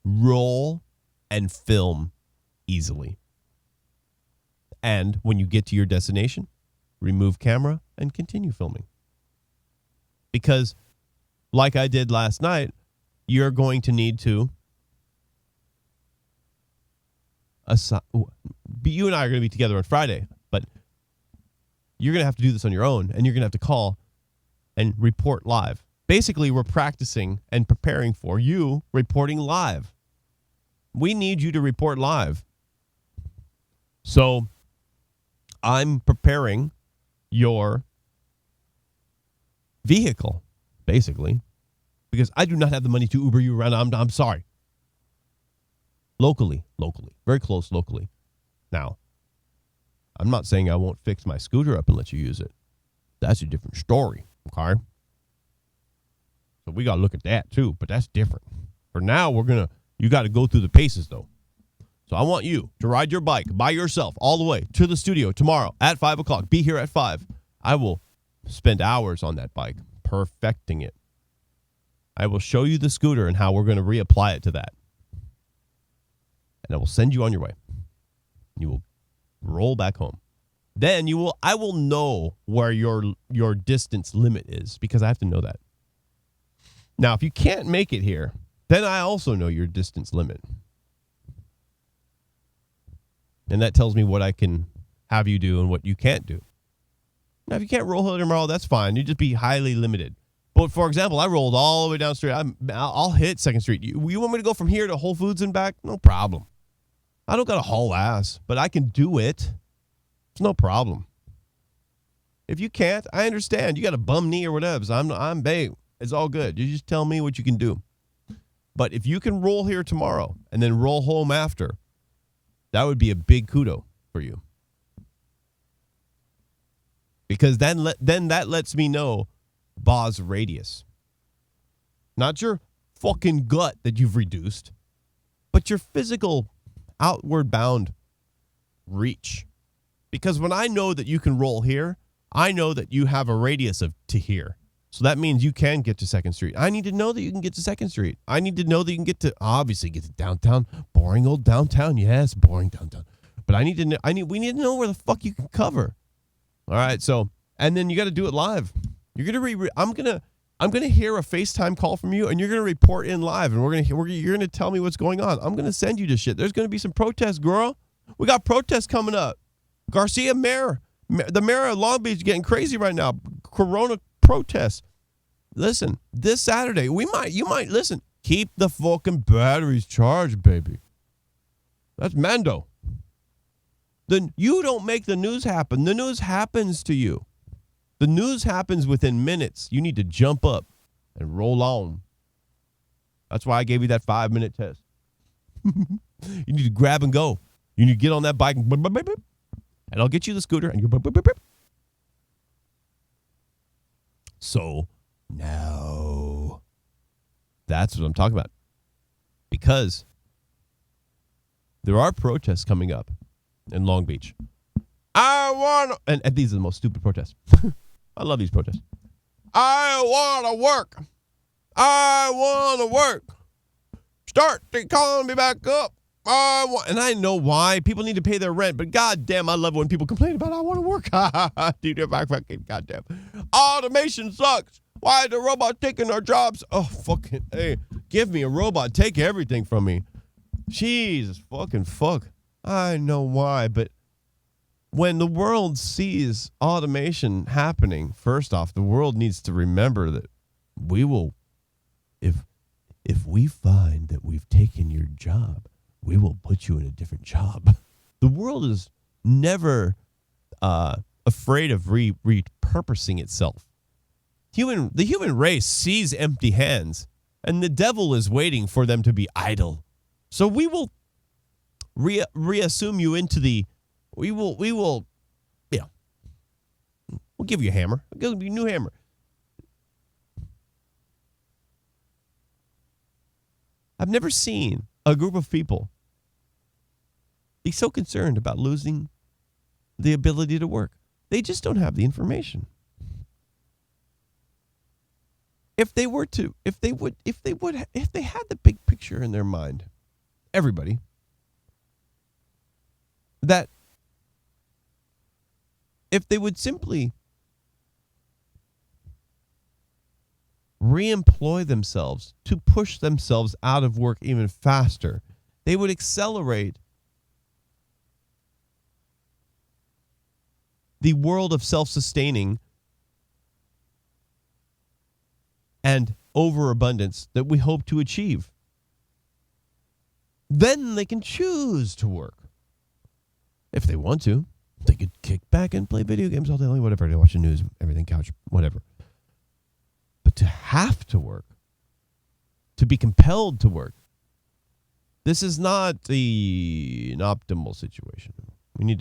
roll and film easily. And when you get to your destination, remove camera and continue filming. Because, like I did last night, you're going to need to you and I are going to be together on Friday, but you're going to have to do this on your own, and you're going to have to call and report live. Basically, we're practicing and preparing for you reporting live. We need you to report live. So I'm preparing your vehicle, basically, because I do not have the money to Uber you around. I'm sorry. Locally, very close locally. Now, I'm not saying I won't fix my scooter up and let you use it. That's a different story, okay? So we got to look at that too, but that's different. For now, you got to go through the paces though. So I want you to ride your bike by yourself all the way to the studio tomorrow at 5 o'clock. Be here at 5. I will spend hours on that bike, perfecting it. I will show you the scooter and how we're going to reapply it to that. And I will send you on your way. You will roll back home. Then I will know where your distance limit is, because I have to know that. Now, if you can't make it here, then I also know your distance limit. And that tells me what I can have you do and what you can't do. Now, if you can't roll here tomorrow, that's fine. You just be highly limited. But, for example, I rolled all the way down the street. I'll hit 2nd Street. You want me to go from here to Whole Foods and back? No problem. I don't got to haul ass, but I can do it. It's no problem. If you can't, I understand. You got a bum knee or whatever. So I'm babe. It's all good. You just tell me what you can do. But if you can roll here tomorrow and then roll home after, that would be a big kudo for you. Because then that lets me know Boz radius. Not your fucking gut that you've reduced, but your physical outward bound reach. Because when I know that you can roll here, I know that you have a radius of to here. So that means you can get to 2nd Street. I need to know that you can get to 2nd Street. I need to know that you can get to downtown. Boring old downtown. Yes, boring downtown. But we need to know where the fuck you can cover. All right, so, and then you got to do it live. You're gonna I'm gonna hear a FaceTime call from you, and you're gonna report in live, and you're gonna tell me what's going on. I'm gonna send you this shit. There's gonna be some protests, girl. We got protests coming up. Garcia mayor, the mayor of Long Beach, is getting crazy right now. Corona protests. Listen, this Saturday you might listen. Keep the fucking batteries charged, baby. That's Mando. Then you don't make the news happen. The news happens to you. The news happens within minutes. You need to jump up and roll on. That's why I gave you that 5-minute test. You need to grab and go. You need to get on that bike and I'll get you the scooter and you So now that's what I'm talking about. Because there are protests coming up in Long Beach. And these are the most stupid protests. I love these protests. I want to work. I want to work. Start the economy back up. And I know why. People need to pay their rent, but goddamn, I love when people complain about I want to work. Dude, goddamn. Automation sucks. Why are the robots taking our jobs? Oh, fucking, hey, give me a robot. Take everything from me. Jesus fucking fuck. I know why, but when the world sees automation happening, first off, the world needs to remember that we will, if we find that we've taken your job, we will put you in a different job. The world is never afraid of repurposing itself. The human race sees empty hands, and the devil is waiting for them to be idle. So we will reassume you into the. We'll give you a hammer. We'll give you a new hammer. I've never seen a group of people be so concerned about losing the ability to work. They just don't have the information. If they had the big picture in their mind, everybody, that if they would simply reemploy themselves to push themselves out of work even faster, they would accelerate the world of self-sustaining and overabundance that we hope to achieve. Then they can choose to work. If they want to, they could kick back and play video games all day long, whatever. They watch the news, everything, couch, whatever. But to have to work, to be compelled to work, this is not an optimal situation. We need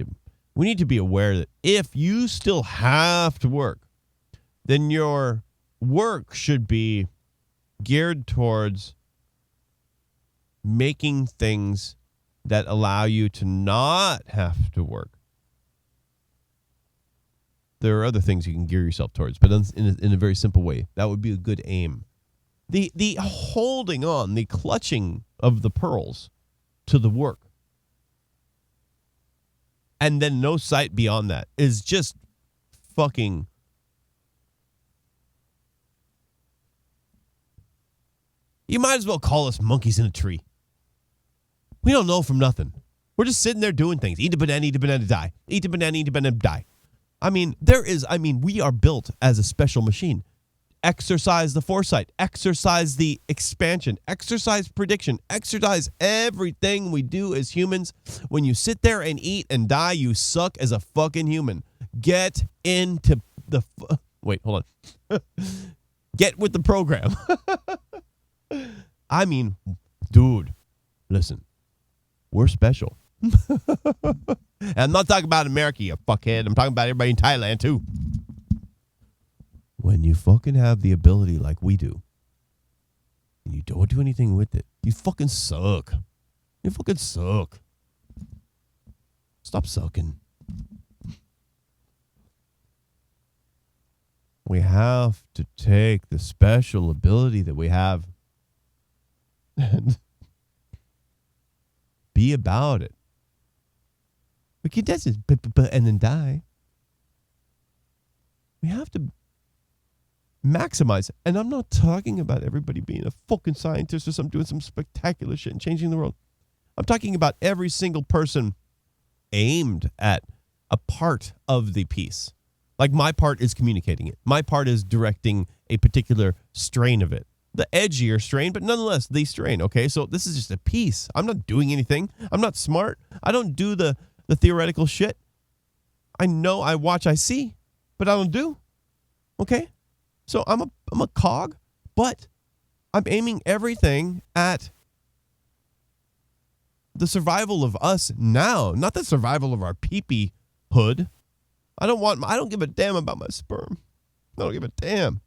to be aware that if you still have to work, then your work should be geared towards making things that allow you to not have to work. There are other things you can gear yourself towards, but in a very simple way. That would be a good aim. The holding on, the clutching of the pearls to the work, and then no sight beyond that is just fucking. You might as well call us monkeys in a tree. We don't know from nothing. We're just sitting there doing things. Eat a banana, die. Eat a banana, die. We are built as a special machine. Exercise the foresight. Exercise the expansion. Exercise prediction. Exercise everything we do as humans. When you sit there and eat and die, you suck as a fucking human. Get into the... Wait, hold on. Get with the program. I mean, dude, listen, we're special. And I'm not talking about America, you fuckhead. I'm talking about everybody in Thailand, too. When you fucking have the ability like we do, and you don't do anything with it, you fucking suck. You fucking suck. Stop sucking. We have to take the special ability that we have and be about it. We can just and then die. We have to maximize it. And I'm not talking about everybody being a fucking scientist or some doing some spectacular shit and changing the world. I'm talking about every single person aimed at a part of the piece. Like my part is communicating it. My part is directing a particular strain of it. The edgier strain, but nonetheless, the strain, okay? So this is just a piece. I'm not doing anything. I'm not smart. I don't do the theoretical shit. I know, I watch, I see, but I don't do. Okay? So I'm a cog, but I'm aiming everything at the survival of us now, not the survival of our pee-pee hood. I don't give a damn about my sperm. I don't give a damn.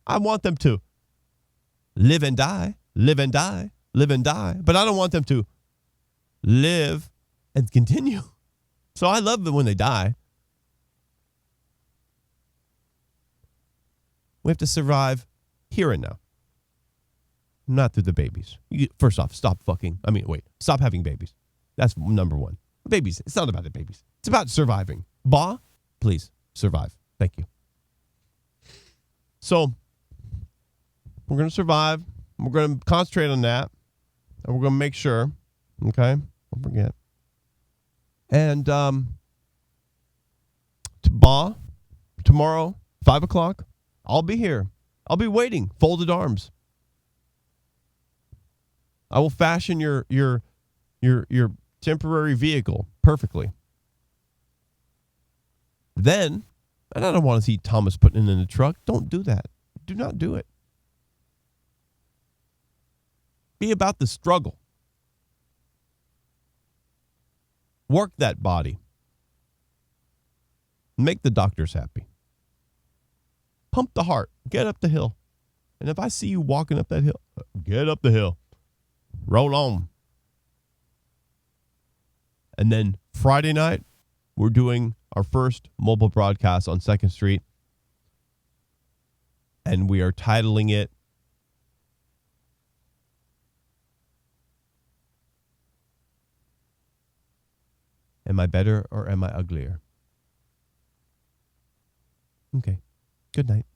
I want them to live and die, live and die, live and die. But I don't want them to live and continue. So I love them when they die. We have to survive here and now. Not through the babies. First off, stop having babies. That's number one. Babies, it's not about the babies. It's about surviving. Please survive. Thank you. So we're going to survive. We're going to concentrate on that. And we're going to make sure. Okay? Don't forget. And tomorrow, 5 o'clock, I'll be here. I'll be waiting. Folded arms. I will fashion your temporary vehicle perfectly. Then, and I don't want to see Thomas putting it in the truck. Don't do that. Do not do it. Be about the struggle. Work that body. Make the doctors happy. Pump the heart. Get up the hill. And if I see you walking up that hill, get up the hill. Roll on. And then Friday night, we're doing our first mobile broadcast on 2nd Street. And we are titling it Am I Better or Am I Uglier? Okay. Good night.